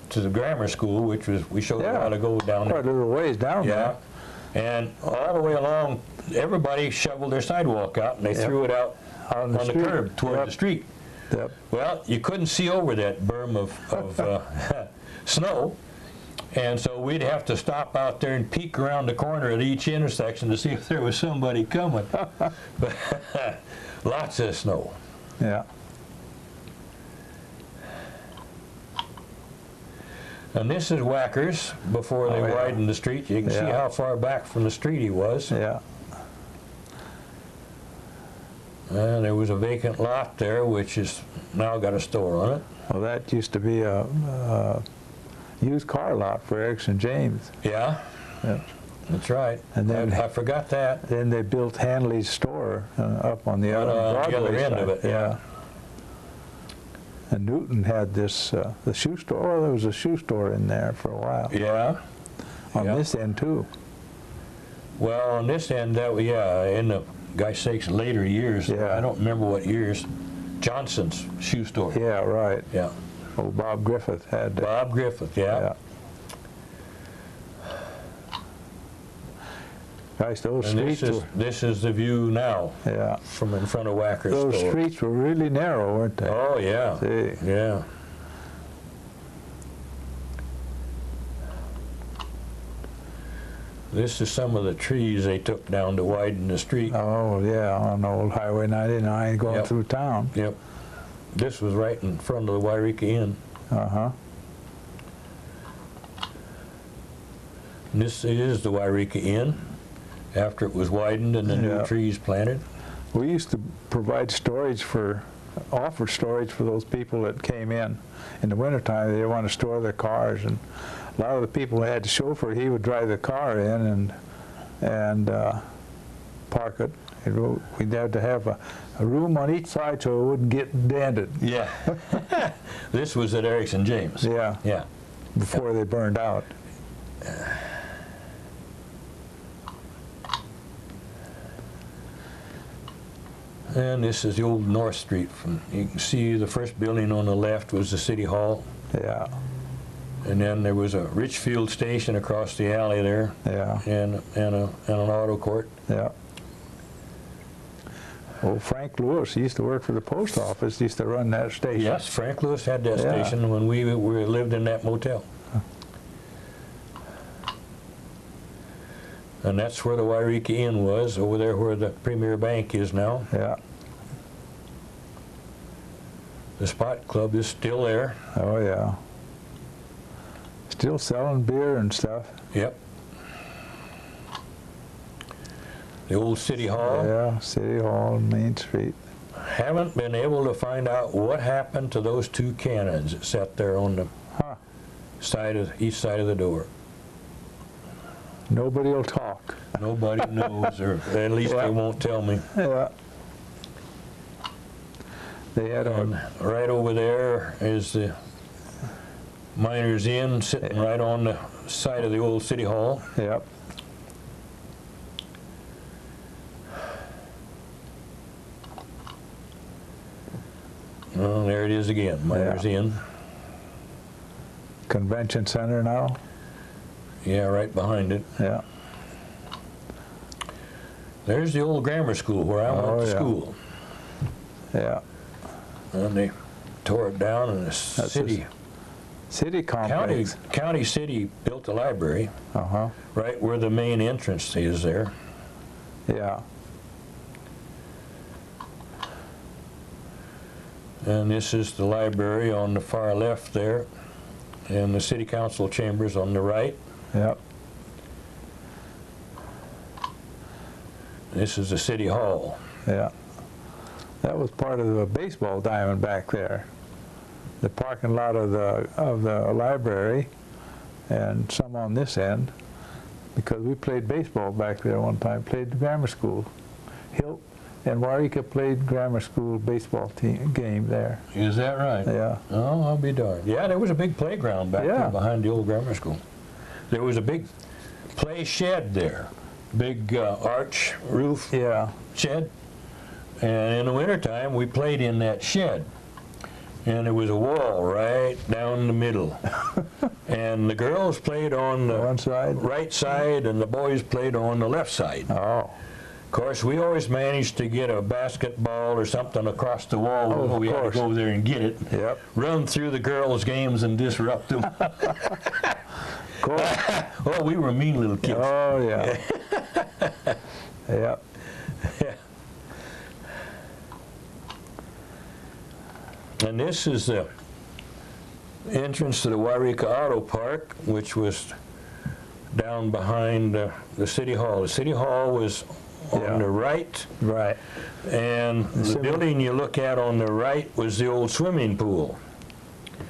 to the grammar school, which was, we showed Yeah. how to go down quite a there. little ways down Yeah, and all the way along, everybody shoveled their sidewalk out, and they Yep. threw it out there. on the street. curb toward Yep. the street. Yep. Well, you couldn't see over that berm of snow, and so we'd have to stop out there and peek around the corner at each intersection to see if there was somebody coming. But lots of snow. Yeah. And this is Wacker's before they Oh, yeah. widened the street. You can see Yeah. how far back from the street he was. Yeah. And there was a vacant lot there, which has now got a store on it. Well, that used to be a used car lot for Erickson James. Yeah, Yeah. that's right. And then- I forgot that. Then they built Hanley's store up on the On, other the Broadway other end side. of it, yeah. And Newton had this, the shoe store. Well, there was a shoe store in there for a while. Yeah. On yeah. this end too. Well, on this end, in the guy's sakes later years, Yeah. I don't remember what years, Johnson's shoe store. Yeah, right. Yeah. Oh, Bob Griffith had that. Bob Griffith, yeah. Guys, those And streets were, this is the view now yeah. from in front of Wacker's Those store. streets were really narrow, weren't they? Oh, yeah. See. Yeah. This is some of the trees they took down to widen the street. Oh, yeah, on old Highway 99 going Yep. through town. Yep. This was right in front of the Yreka Inn. Uh-huh. And this is the Yreka Inn after it was widened and the new Yeah. trees planted. We used to provide offer storage for those people that came in the wintertime. They want to store their cars, and a lot of the people had the chauffeur. He would drive the car in and park it. We'd have to have a room on each side so it wouldn't get dented. Yeah. This was at Erickson James. Yeah, Yeah. before they burned out. And this is the old North Street. You can see the first building on the left was the City Hall. Yeah, And then there was a Richfield station across the alley there, yeah, and an auto court. yeah. Well, Frank Lewis, he used to work for the post office, used to run that station. Yes, Frank Lewis had that Yeah. station when we lived in that motel. And that's where the Yreka Inn was, over there where the Premier Bank is now. Yeah, The Spot Club is still there. oh yeah. Still selling beer and stuff. Yep. The old City Hall. Yeah, City Hall and Main Street. Haven't been able to find out what happened to those two cannons that sat there on the Huh. east side of the door. Nobody will talk. Nobody knows, or at least Yeah. they won't tell me. Yeah. They had And right over there is the Miners Inn, sitting right on the side of the old City Hall. Yep. Well, there it is again, Miners Inn. Convention Center now. Yeah, right behind it. Yeah. There's the old grammar school where I went to yeah. school. Yeah. And they tore it down, and the city, City complex. county city built a library Uh-huh. right where the main entrance is there. Yeah. And this is the library on the far left there, and the city council chambers on the right. Yep. This is the city hall. Yeah. That was part of the baseball diamond back there. The parking lot of the library, and some on this end, because we played baseball back there one time. Played the grammar school. Hilt and Yreka played grammar school baseball game there. Is that right? Yeah. Oh, I'll be darned. Yeah, there was a big playground back there behind the old grammar school. There was a big play shed there, big arch roof shed. And in the wintertime, we played in that shed. And there was a wall right down the middle. And the girls played on the one side, right side, and the boys played on the left side. Oh. Of course, we always managed to get a basketball or something across the wall. Oh, we had to go over there and get it. Yep. Run through the girls' games and disrupt them. Cool. Oh, we were mean little kids. Oh, yeah. Yep. And this is the entrance to the Yreka Auto Park, which was down behind the City Hall. The City Hall was on the right. Right. And the building you look at on the right was the old swimming pool.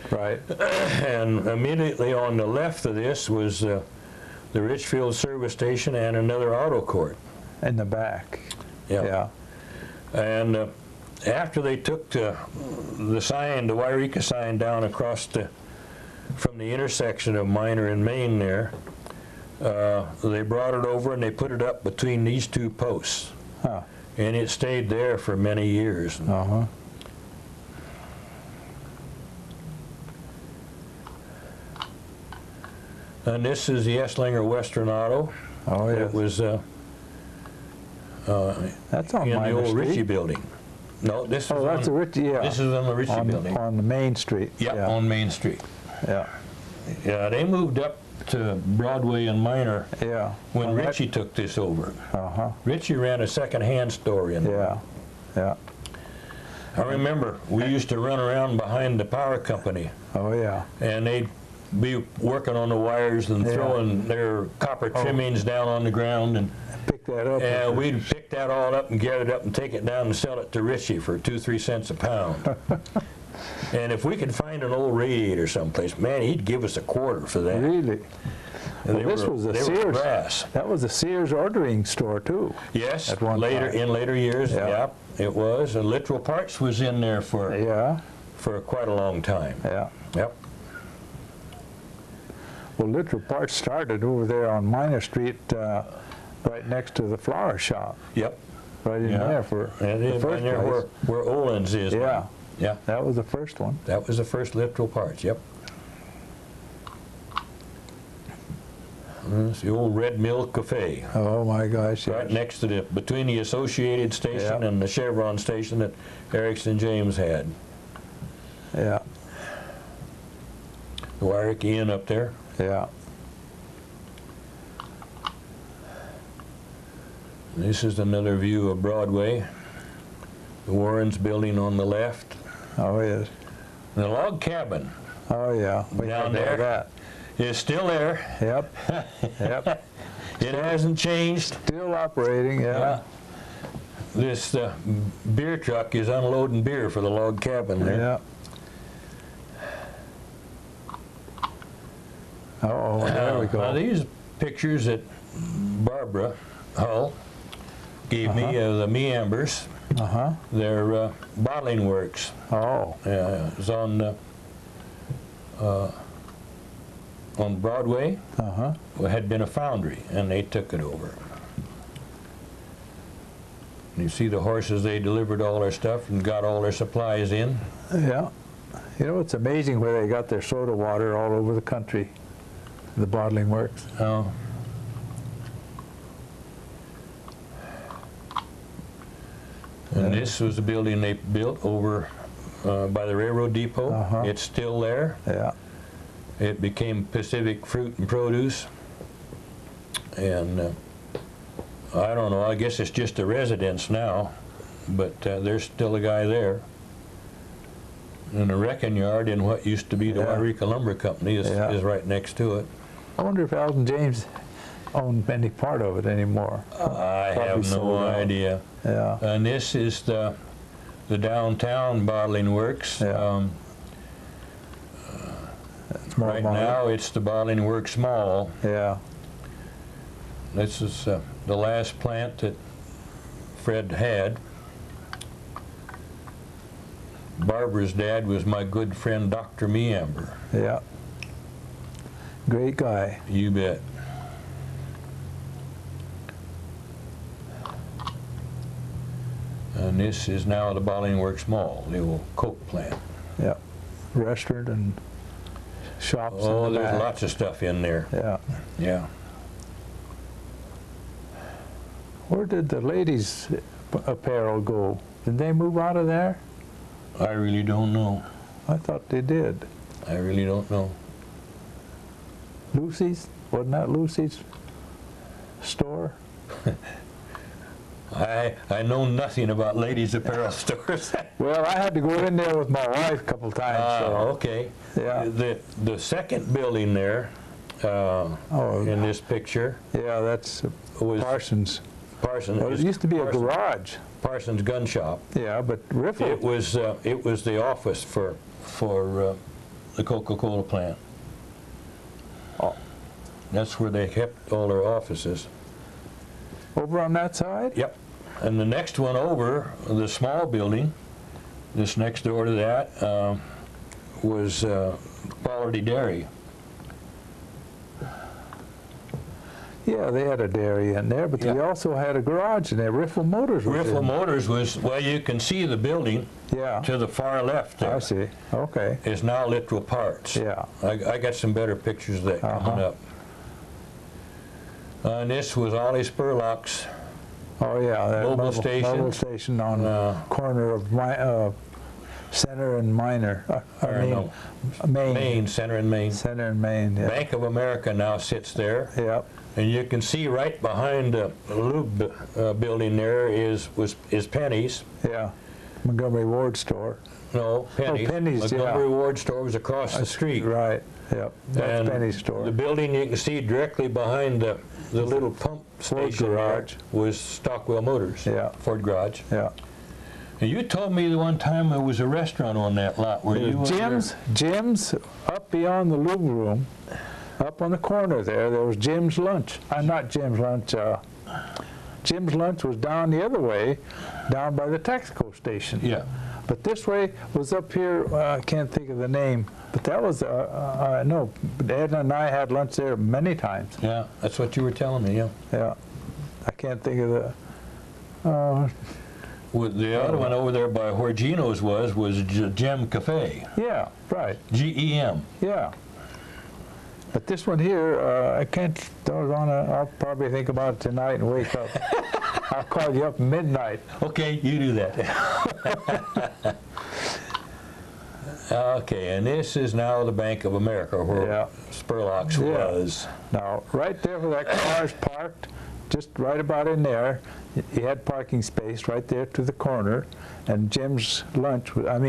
Right. And immediately on the left of this was the Richfield service station and another auto court. In the back. Yeah. And after they took the sign, the Yreka sign down across from the intersection of Minor and Main there, they brought it over and they put it up between these two posts. Huh. And it stayed there for many years. Uh-huh. And this is the Esslinger Western Auto. Oh, yeah. It was That's on in the Minor old Street. Ritchie building. No, this is Oh, that's on, the Ritchie, yeah. This is on the Ritchie building. On the Main Street. Yeah, on Main Street. Yeah. Yeah, they moved up to Broadway and Minor Yeah. when Oh, that- Ritchie took this over. Uh-huh. Ritchie ran a second-hand store in there. Yeah. Yeah. I remember we used to run around behind the power company, Oh, yeah. and they'd be working on the wires and throwing their copper trimmings down on the ground, and Pick that up. we'd pick that all up and gather it up and take it down and sell it to Ritchie for 2-3 cents a pound. And if we could find an old radiator someplace, man, he'd give us a quarter for that. Really? And Well, this was a they were Sears. brass. That was a Sears ordering store too. Yes, At one time. in later years, Yeah. it was. And Literal Parts was in there for quite a long time. Yeah. Yep. Well, Literal Parts started over there on Minor Street, right next to the flower shop. Yep. Right in there for And the in first there place. where Olin's is. Yeah. now. Yeah. That was the first one. That was the first Literal Parts. Yep. It's the old Red Mill Cafe. Oh my gosh! Right Yes. next to between the Associated station and the Chevron station that Erickson James had. Yeah. The Yreka Inn up there. Yeah. This is another view of Broadway. The Warrens building on the left. Oh yes. And the log cabin Oh yeah. We down had there that. is still there. Yep. Yep. It hasn't changed. Still operating. Yeah. This beer truck is unloading beer for the log cabin there. Yeah. Oh, there we Now go. these pictures that Barbara Hull gave me of the meanders. their bottling works. Oh. It was on Broadway. It had been a foundry, and they took it over. You see the horses, they delivered all their stuff and got all their supplies in. Yeah. You know, it's amazing where they got their soda water all over the country, the bottling works. Oh. And this was the building they built over by the railroad depot. It's still there. Yeah. It became Pacific Fruit and Produce. And I don't know, I guess it's just a residence now, but there's still a guy there. And the wrecking yard in what used to be the Yreka Lumber Company is right next to it. I wonder if Alton James owned any part of it anymore. I have no idea. Yeah. And this is the downtown bottling works. Yeah. Right now it's the bottling works mall. Yeah. This is the last plant that Fred had. Barbara's dad was my good friend Dr. Meamber. Yeah. Great guy. You bet. And this is now the Bottling Works Mall, the old Coke plant. Yeah. Restaurant and shops. Oh, in the there's back. lots of stuff in there. Yeah. Yeah. Where did the ladies' apparel go? Did they move out of there? I really don't know. I thought they did. I really don't know. Lucy's? Wasn't that Lucy's store? I know nothing about ladies' apparel stores. Well, I had to go in there with my wife a couple times. So. Okay. Yeah. The second building there in this picture Yeah, that's was Parsons. Parsons. Well, it used to be a garage. Parsons Gun Shop. Yeah, but Riffle. It was the office for the Coca-Cola plant. Oh. That's where they kept all their offices. Over on that side? Yep. And the next one over, the small building, this next door to that, was Quality Dairy. Yeah, they had a dairy in there, but they also had a garage in there. Riffle Motors was Riffle in. Motors was, well, you can see the building Yeah. to the far left there. I see. Okay. It's now Literal Parts. Yeah. I got some better pictures of that coming up. And this was Ollie Spurlock's Oh, yeah. That Mobile station. Mobile station on corner of Center and Minor. Main. Center and Main. Center and Main, yeah. Bank of America now sits there. Yep. And you can see right behind the lube building there is Penny's. Yeah. Montgomery Ward store. No, Penny's. Penny's, Montgomery Ward store was across the street. Right. Yep. That's And Penny's store. the building you can see directly behind the little pump station garage. there was Stockwell Motors. Yeah. Ford garage. Yeah. And you told me the one time there was a restaurant on that lot where you Jim's up beyond the lube room, up on the corner there was Jim's Lunch. Not Jim's Lunch. Jim's Lunch was down the other way, down by the Texaco station. Yeah. But this way was up here, I can't think of the name, but that was, no, Ed and I had lunch there many times. Yeah, that's what you were telling me, yeah. Yeah. I can't think of the, Well, the other one over there by where Gino's was Gem Cafe. yeah, right, G-E-M. yeah. But this one here, I can't, I'll probably think about it tonight and wake up. I'll call you up at midnight. Okay, you do that. Okay, and this is now the Bank of America where Spurlock's was. Now, right there where that car's parked, just right about in there, he had parking space right there to the corner, and Jim's Lunch, I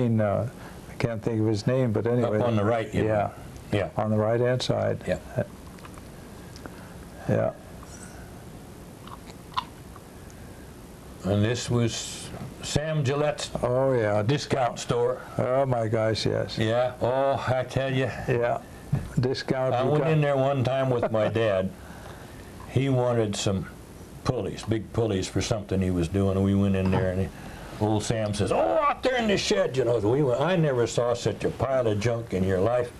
can't think of his name, but anyway. Up on the right, you know. Yeah. On the right-hand side. Yeah. Yeah. And this was Sam Gillette's Oh, yeah. discount store. Oh, my gosh, yes. Yeah. Oh, I tell you. Yeah. Discount. I went in there one time with my dad. He wanted some pulleys, big pulleys for something he was doing, and we went in there, and old Sam says, "Oh, out there in the shed, you know, I never saw such a pile of junk in your life."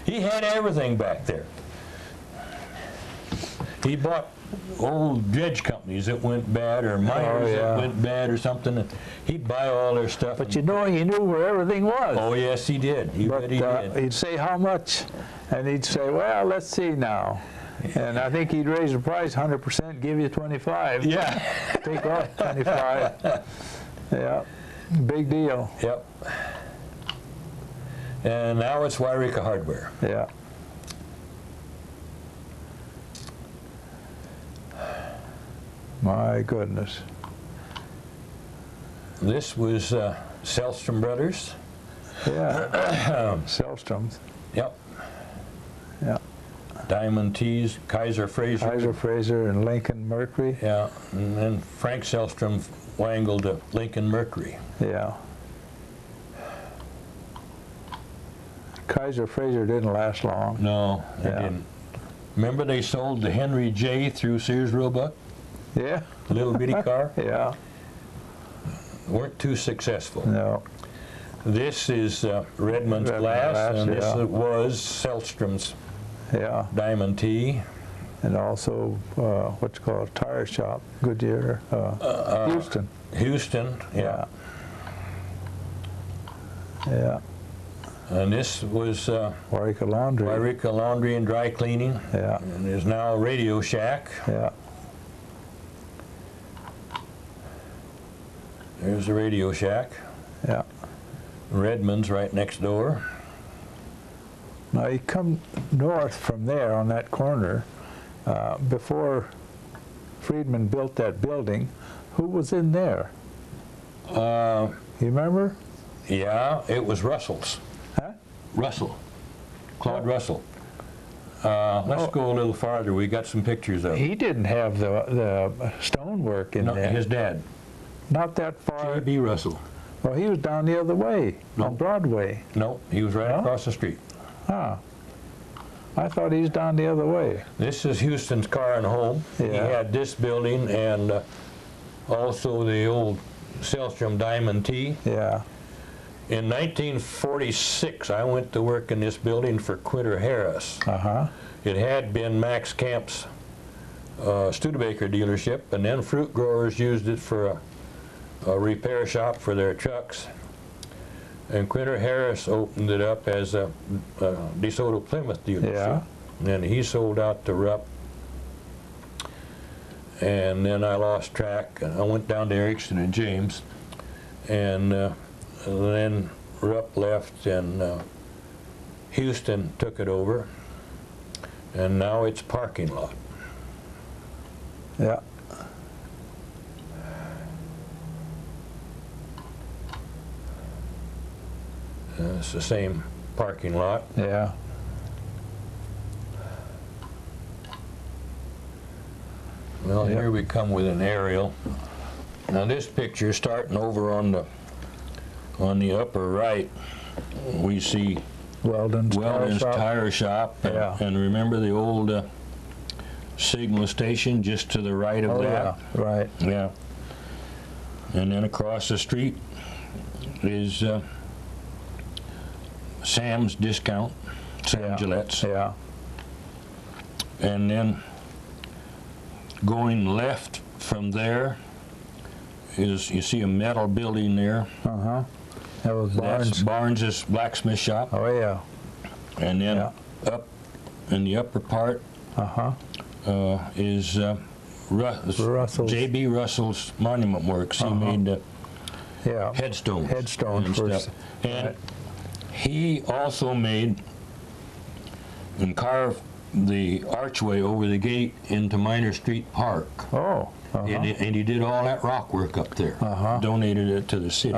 He had everything back there. He bought old dredge companies that went bad, or miners that went bad or something, and he'd buy all their stuff. But you know, he knew where everything was. Oh, yes, he did. He did. He'd say how much, and he'd say, well, let's see now. And I think he'd raise the price 100%, give you 25. Yeah. Take off 25. Yeah, big deal. Yep. And now it's Yreka Hardware. Yeah. My goodness. This was Sellstrom Brothers. Yeah. Sellstrom's. Yep. Yeah. Diamond Tees, Kaiser Fraser. Kaiser Fraser and Lincoln Mercury. Yeah, and then Frank Sellstrom wangled to Lincoln Mercury. Yeah. Kaiser Fraser didn't last long. No, they didn't. Remember they sold the Henry J through Sears Roebuck? Yeah. Little bitty car? Yeah. Weren't too successful. No. This is Redmond's Glass, and this was Sellstrom's Diamond T. And also, what's called a tire shop, Goodyear, Houston. Houston, yeah. Yeah. And this was Yreka Laundry. Yreka Laundry and Dry Cleaning. Yeah. And there's now Radio Shack. Yeah. There's the Radio Shack. Yeah. Redmond's right next door. Now you come north from there on that corner, before Friedman built that building, who was in there? You remember? Yeah, it was Russell's. Huh? Russell. Claude Russell. Let's go a little farther. We got some pictures of it. He didn't have the stonework in there. His dad. Not that far. J.B. Russell. Well, he was down the other way, on Broadway. No, he was right across the street. Ah. I thought he was down the other way. This is Houston's Car and Home. Yeah. He had this building and also the old Sellstrom Diamond T. Yeah. In 1946, I went to work in this building for Quinter Harris. Uh-huh. It had been Max Camp's Studebaker dealership, and then fruit growers used it for a repair shop for their trucks. And Quinter Harris opened it up as a DeSoto Plymouth dealership. Yeah. And then he sold out to Rupp. And then I lost track. I went down to Erickson and James. And then Rupp left and Houston took it over. And now it's parking lot. Yeah. It's the same parking lot. Yeah. Well, here we come with an aerial. Now this picture, starting over on the upper right, we see Weldon's Tire Shop. And remember the old signal station just to the right of that? Yeah, right. Yeah. And then across the street is Sam's Discount, Sam Gillette's. Yeah. And then going left from there is, you see a metal building there. Uh-huh. That was Barnes. That's Barnes's blacksmith shop. Oh, yeah. And then up in the upper part is Russell's. J.B. Russell's Monument Works. He made headstones. Headstones and first. stuff. And he also made and carved the archway over the gate into Minor Street Park. Oh. And he did all that rock work up there. Donated it to the city.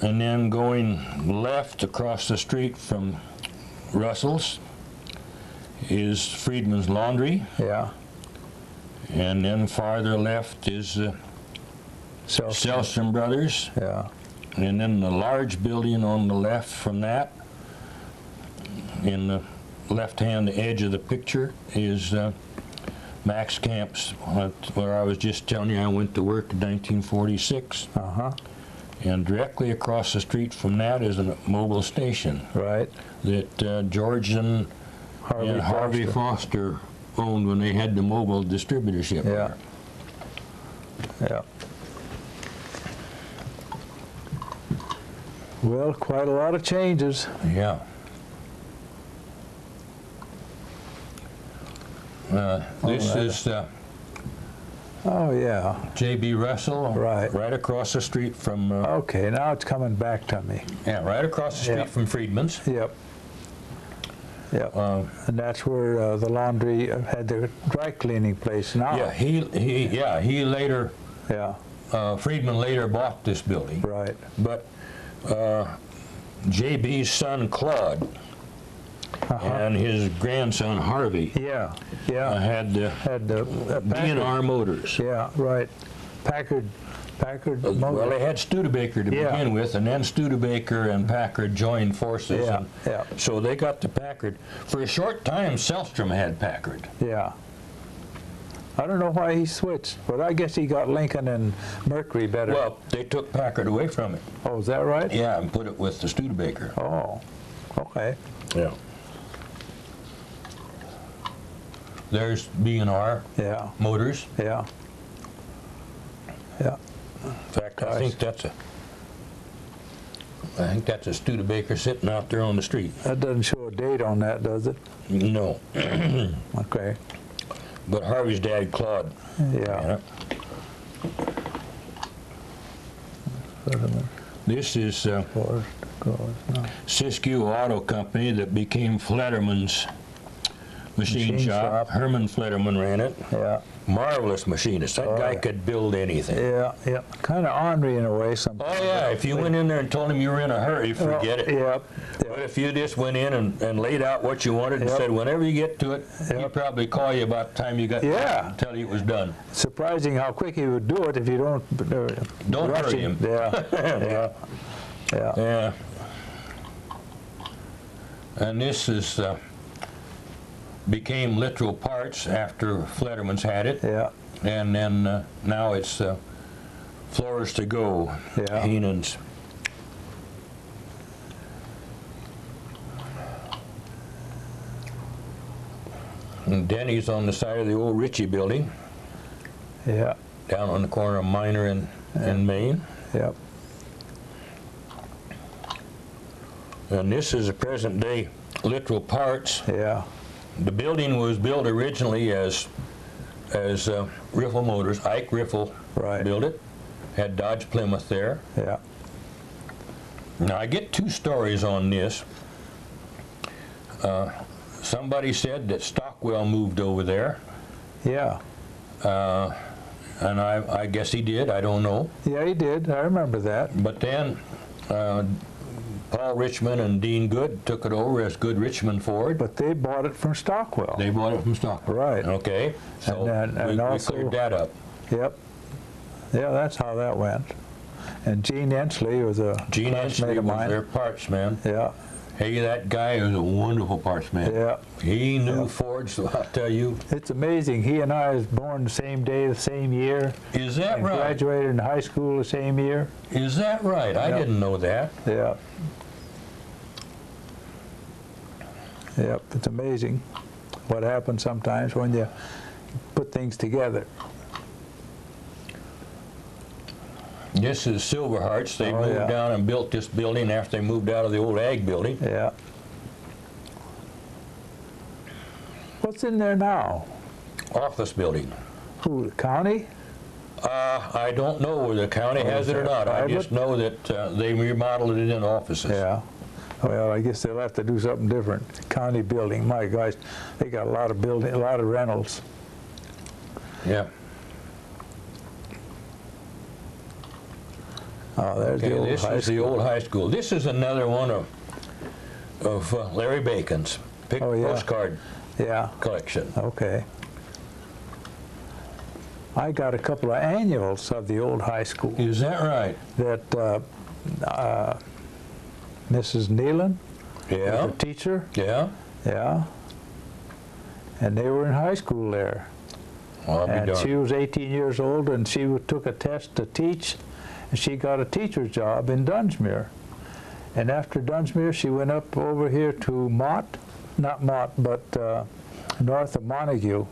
And then going left across the street from Russell's is Friedman's Laundry. Yeah. And then farther left is Sellstrom Brothers. Yeah. And then the large building on the left from that, in the left-hand edge of the picture, is Max Camps, where I was just telling you I went to work in 1946. Uh-huh. And directly across the street from that is a mobile station. Right. That George and Harvey Foster owned when they had the mobile distributorship. Yeah. Yeah. Well, quite a lot of changes. Yeah. This is Oh, yeah. J.B. Russell, Right. right across the street from... Okay, now it's coming back to me. yeah, right across the street Yeah. from Friedman's. Yep. Yep. And that's where the laundry had the dry cleaning place now. Yeah, he later... Yeah. Friedman later bought this building. Right. But J.B.'s son, Claude, and his grandson, Harvey, Yeah. Yeah. had the D&R Motors. Yeah. Right. Packard. Well, Motor. they had Studebaker to Yeah. begin with, and then Studebaker and Packard joined forces. Yeah. And Yeah. so they got the Packard. For a short time, Selstrom had Packard. Yeah. I don't know why he switched, but I guess he got Lincoln and Mercury better. Well, they took Packard away from it. Oh, is that right? Yeah, and put it with the Studebaker. Oh, okay. Yeah. There's B&R Yeah. Motors. Yeah. Yeah. In fact, I Nice. think that's a Studebaker sitting out there on the street. That doesn't show a date on that, does it? No. Okay. But Harvey's dad, Claude. Yeah. This is Siskiyou Auto Company that became Flederman's machine shop. Herman Flederman ran it. Yeah. Marvelous machinist. That guy could build anything. Yeah. Yeah. Kind of ornery in a way sometimes. Oh yeah, if you went in there and told him you were in a hurry, forget it. Yep. But if you just went in and laid out what you wanted and Yep. said, whenever you get to it, he'd probably call you about the time you got Yeah. to tell you it was done. Surprising how quick he would do it if you don't rush hurry him. Yeah. Yeah. Yeah. Yeah. And this is became Literal Parts after Flederman's had it. Yeah. And then now it's Floors to Go, Yeah. Heenan's. And Denny's on the side of the old Ritchie building, Yeah. down on the corner of Minor and Main. Yep. And this is a present day Literal Parts. Yeah. The building was built originally as Riffle Motors. Ike Riffle Right. built it. Had Dodge Plymouth there. Yeah. Now I get two stories on this. Somebody said that Stockwell moved over there, Yeah. and I guess he did. I don't know. Yeah, he did. I remember that. But then Paul Richmond and Dean Good took it over as Good Richmond Ford. But they bought it from Stockwell. They bought it from Stockwell. Right. Okay. So And we also- cleared that up. Yep. Yeah, that's how that went. And Gene Ensley was a Gene classmate Ensley of was mine. their parts man. Yeah. Hey, that guy was a wonderful parts man. Yeah. He knew Yeah. Ford, so I'll tell you. It's amazing. He and I was born the same day, the same year. Is that And right? graduated in high school the same year. Is that right? I Yep. didn't know that. Yeah. Yep, it's amazing what happens sometimes when you put things together. This is Silverhearts. They Oh, moved yeah. down and built this building after they moved out of the old ag building. Yeah. What's in there now? Office building. Who, the county? I don't know whether the county has it or not. I just know that they remodeled it in offices. Yeah. Well, I guess they'll have to do something different. County building, my gosh, they got a lot of rentals. Yeah. Oh, there's Okay, the old this high is the school. old high school. This is another one of Larry Bacon's Oh, yeah. postcard Yeah, collection. okay. I got a couple of annuals of the old high school Is that right? that Mrs. Nealon Yeah. was a teacher. Yeah. Yeah. And they were in high school there. I'll be And darned. she was 18 years old, and she took a test to teach, and she got a teacher's job in Dunsmuir. And after Dunsmuir, she went up over here to not Mott, but north of Montague.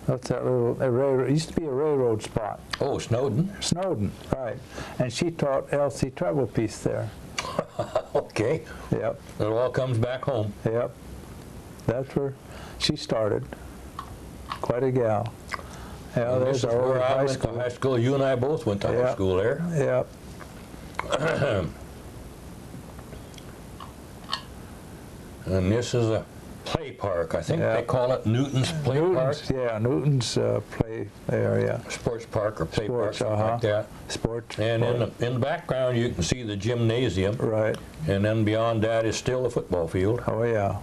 That's that little, it used to be a railroad spot. Oh, Snowden. Snowden, right. And she taught Elsie Treble-Piece there. Okay. Yep, It all comes back home. yep. That's where she started. Quite a gal. Yeah, And there's this is our old where I high went to school. high school. You and I both went to high Yeah. school there. Yep. And this is a play park. I think Yeah. they call it Newton's Play Newton's, Park. yeah, Newton's play area. Sports park or play park, Sports, something like that. Sports. And in the background, you can see the gymnasium. Right. And then beyond that is still the football field. Oh, yeah.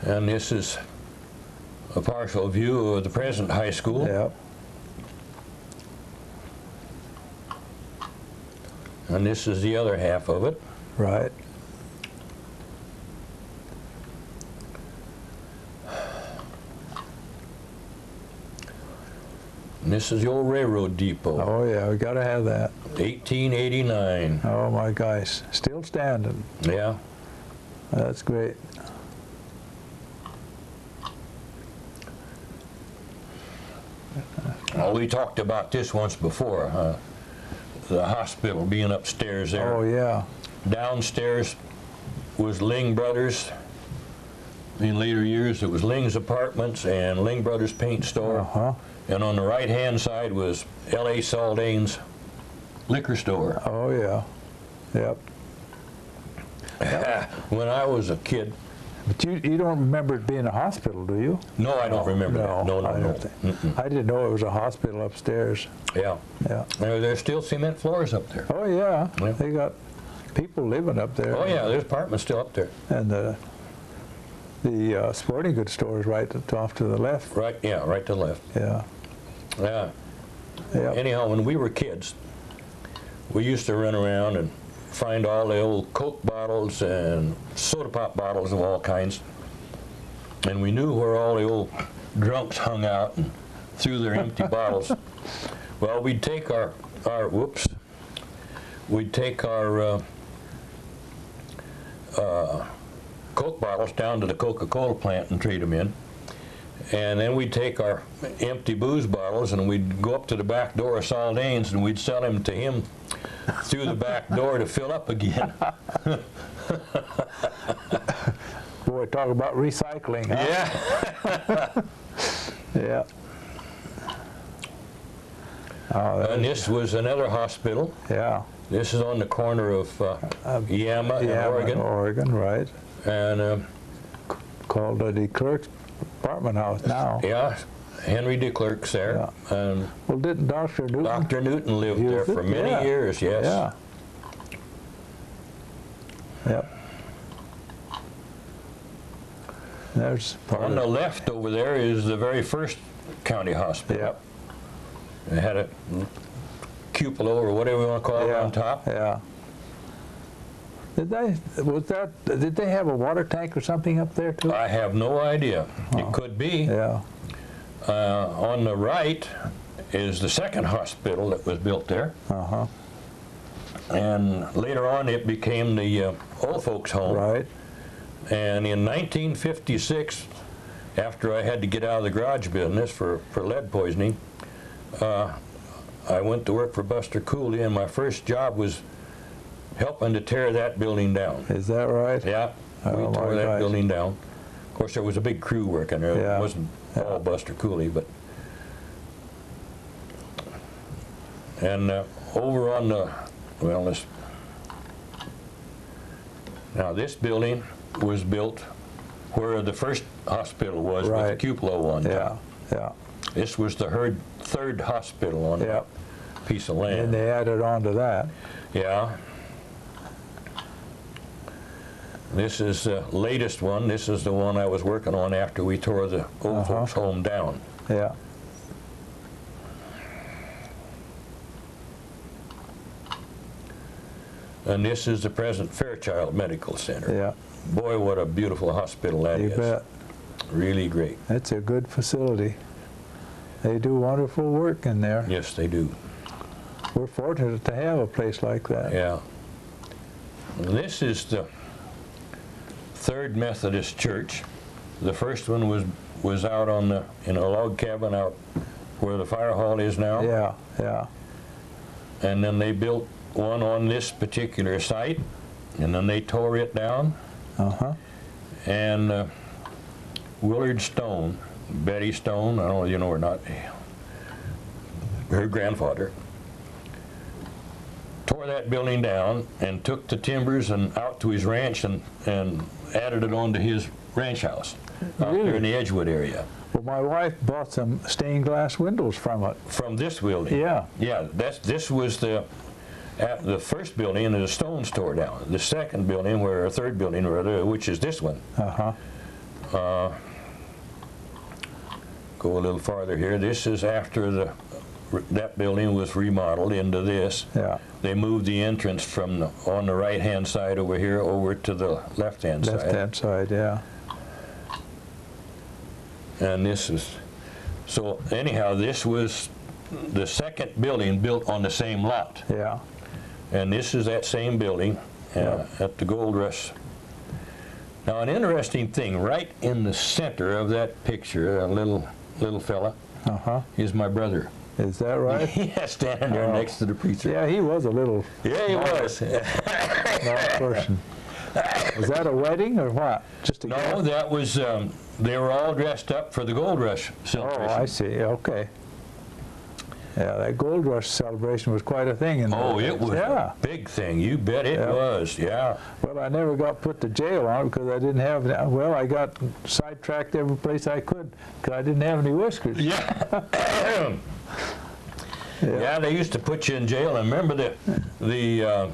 And this is a partial view of the present high school. Yep. And this is the other half of it. Right. And this is the old railroad depot. Oh, yeah, we got to have that. 1889. Oh, my gosh. Still standing. Yeah. That's great. Well, we talked about this once before. The hospital being upstairs there. Oh, yeah. Downstairs was Ling Brothers. In later years, it was Ling's Apartments and Ling Brothers Paint Store. Uh-huh. And on the right-hand side was L.A. Saldane's liquor store. Oh, yeah. Yep. When I was a kid, But you don't remember it being a hospital, do you? no, I don't remember that. No, I no, don't no. think- I didn't know it was a hospital upstairs. Yeah. Yeah. There's still cement floors up there. Oh, yeah. Yeah. They got people living up there. Oh, yeah, there's apartments still up there. And the sporting goods store is right off to the left. Right, yeah, right to the left. Yeah. Yeah. Yeah. Anyhow, when we were kids, we used to run around and find all the old Coke bottles and soda pop bottles of all kinds. And we knew where all the old drunks hung out and threw their empty bottles. Well, we'd take our Coke bottles down to the Coca-Cola plant and trade them in. And then we'd take our empty booze bottles and we'd go up to the back door of Saldane's and we'd sell them to him through the back door to fill up again. Boy, talk about recycling, huh? Yeah. Yeah. Oh, that And was- this was another hospital. yeah. This is on the corner of Yama and Yeah, Oregon. Oregon, right. And Called the Clerk's apartment house now. yeah, Henry DeClerc's there. And Well, didn't Dr. Newton? Dr. Newton lived Used there it? for many Yeah. years, yes. Yeah. Yep. There's part On of the left over there is the very first county hospital. Yep. It had a cupola or whatever you want to call it Yeah. on top. Yeah. Did they have a water tank or something up there too? I have no idea. It could be. Yeah. On the right is the second hospital that was built there. Uh-huh. And later on it became the old folks home. Right. And in 1956, after I had to get out of the garage business for lead poisoning, I went to work for Buster Cooley, and my first job was helping to tear that building down. Is that right? Yeah, Oh, we tore my that gosh. building down. Of course, there was a big crew working there. Yeah. It wasn't all Buster Cooley, but. And over on the, well, now this building was built where the first hospital was with the Right. cupola on Yeah. top. Yeah. This was the third hospital on Yeah. that piece of land. And they added on to that. Yeah. This is the latest one. This is the one I was working on after we tore the old folks home down. Yeah. And this is the present Fairchild Medical Center. Yeah. Boy, what a beautiful hospital that You is. bet. Really great. It's a good facility. They do wonderful work in there. Yes, they do. We're fortunate to have a place like that. Yeah. This is the Third Methodist Church. The first one was out in a log cabin out where the fire hall is now. Yeah, yeah. And then they built one on this particular site, and then they tore it down. Uh-huh. And Willard Stone, Betty Stone, I don't know if you know or not, her grandfather, tore that building down and took the timbers and out to his ranch and added it onto his ranch house out there in the Edgewood area. Well, my wife bought some stained glass windows from it. From this building? Yeah. Yeah, this was the first building, and the Stones tore down. The second building, or third building rather, which is this one. Uh-huh. Go a little farther here. This is after that building was remodeled into this. Yeah. They moved the entrance from on the right-hand side over here over to the left-hand side. Left-hand side, yeah. And this is, so anyhow, this was the second building built on the same lot. Yeah. And this is that same building at the Gold Rush. Now, an interesting thing, right in the center of that picture, a little fella, is my brother. Is that right? Yeah, standing there next to the preacher. Yeah, he was a little Yeah, he was. nice person. Was that a wedding or what? Just a No, gift? that was, they were all dressed up for the Gold Rush celebration. Oh, I see. Okay. Yeah, that Gold Rush celebration was quite a thing. Oh, it was a big thing. You bet it was, yeah. Well, I never got put to jail on it because I didn't have, well, I got sidetracked every place I could because I didn't have any whiskers. Yeah. Yeah, they used to put you in jail. I remember the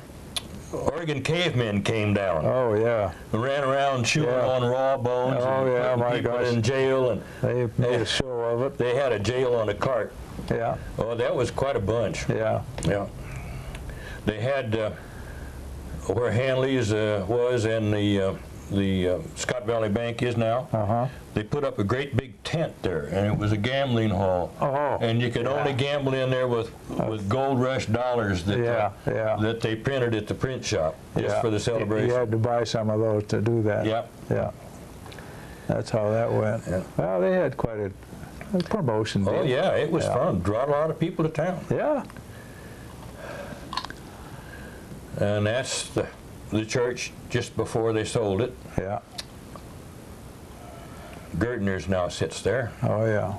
Oregon cavemen came down. Oh, yeah. And ran around chewing on raw bones. Oh, and yeah, putting my people gosh. in jail. And They made a show of it. they had a jail on a cart. Yeah, Oh, that was quite a bunch. yeah. Yeah. They had where Hanley's was and the Scott Valley Bank is now. Uh-huh. They put up a great big tent there, and it was a gambling hall. Oh, And you could only gamble in there with Gold Rush dollars that that they printed at the print shop just for the celebration. You had to buy some of those to do that. Yeah. Yeah. That's how that went. Yeah. Well, they had quite a promotion deal. Oh yeah, it was fun. Brought a lot of people to town. Yeah. And that's the church just before they sold it. Yeah. Gerdner's now sits there. Oh, yeah.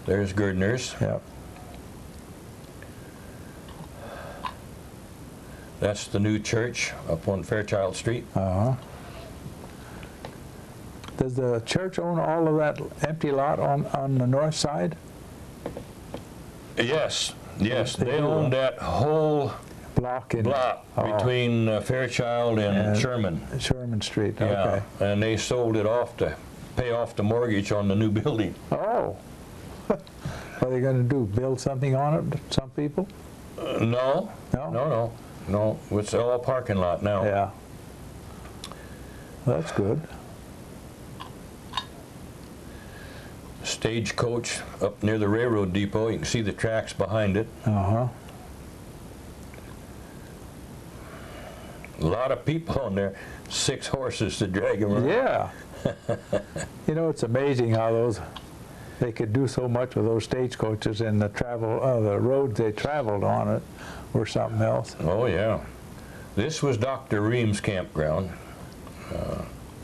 There's Gerdner's. Yeah. That's the new church up on Fairchild Street. Uh-huh. Does the church own all of that empty lot on the north side? Yes, yes. They They do. own that whole Block between Fairchild and Sherman. Sherman Street, Yeah, okay. and they sold it off to pay off the mortgage on the new building. Oh. What are they going to do, build something on it, some people? No, No? no. It's all parking lot now. Yeah. That's good. Stagecoach up near the railroad depot. You can see the tracks behind it. Uh-huh. A lot of people on there. 6 horses to drag them around. Yeah. You know, it's amazing how they could do so much with those stagecoaches, and the roads they traveled on it were something else. Oh, yeah. This was Dr. Ream's campground.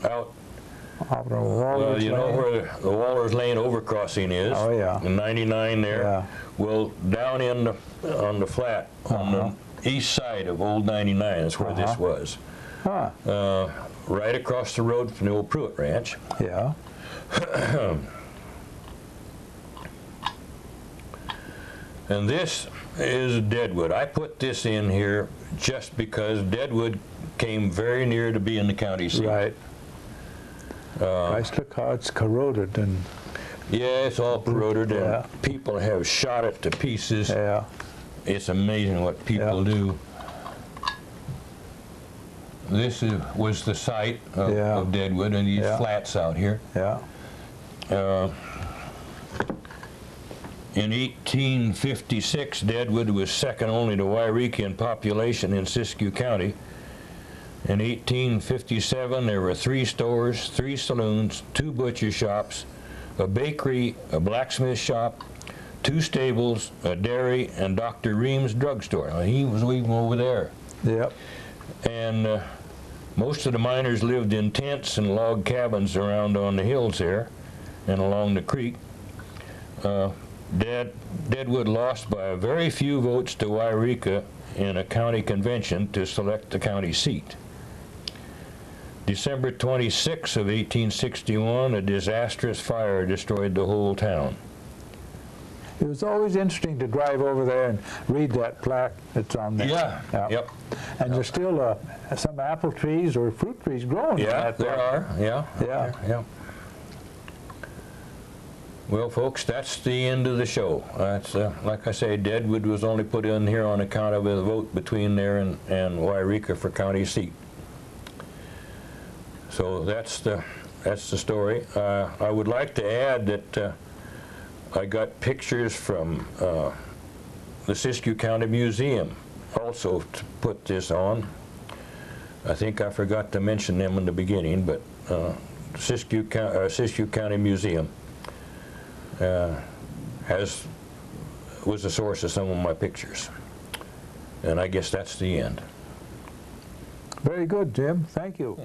Out, Out on Walrus you know Lane. where the Waller's Lane overcrossing is? Oh, yeah. In 99 there. Yeah. Well, down on the flat, on the east side of Old 99 is where this was. Huh. Right across the road from the old Pruitt Ranch. Yeah. And this is Deadwood. I put this in here just because Deadwood came very near to being the county seat. Right. Guys, look how it's corroded and Yeah, it's all corroded, Yeah. and people have shot it to pieces. yeah. It's amazing what people do. was the site of, Yeah. of Deadwood, and these Yeah. flats out here. Yeah. In 1856, Deadwood was second only to Yreka in population in Siskiyou County. In 1857, there were 3 stores, 3 saloons, 2 butcher shops, a bakery, a blacksmith shop, 2 stables, a dairy, and Dr. Ream's drugstore. Now, he was even over there. Yep. And most of the miners lived in tents and log cabins around on the hills there and along the creek. Deadwood lost by a very few votes to Yreka in a county convention to select the county seat. December 26 of 1861, a disastrous fire destroyed the whole town. It was always interesting to drive over there and read that plaque that's on there. Yeah, yep. And there's still some apple trees or fruit trees growing in Yeah, that there are, yeah. Yeah. Yeah. Well, folks, that's the end of the show. That's like I say, Deadwood was only put in here on account of a vote between there and Yreka for county seat. So that's the story. I would like to add that I got pictures from the Siskiyou County Museum also to put this on. I think I forgot to mention them in the beginning, but Siskiyou County Museum was the source of some of my pictures. And I guess that's the end. Very good, Jim. Thank you.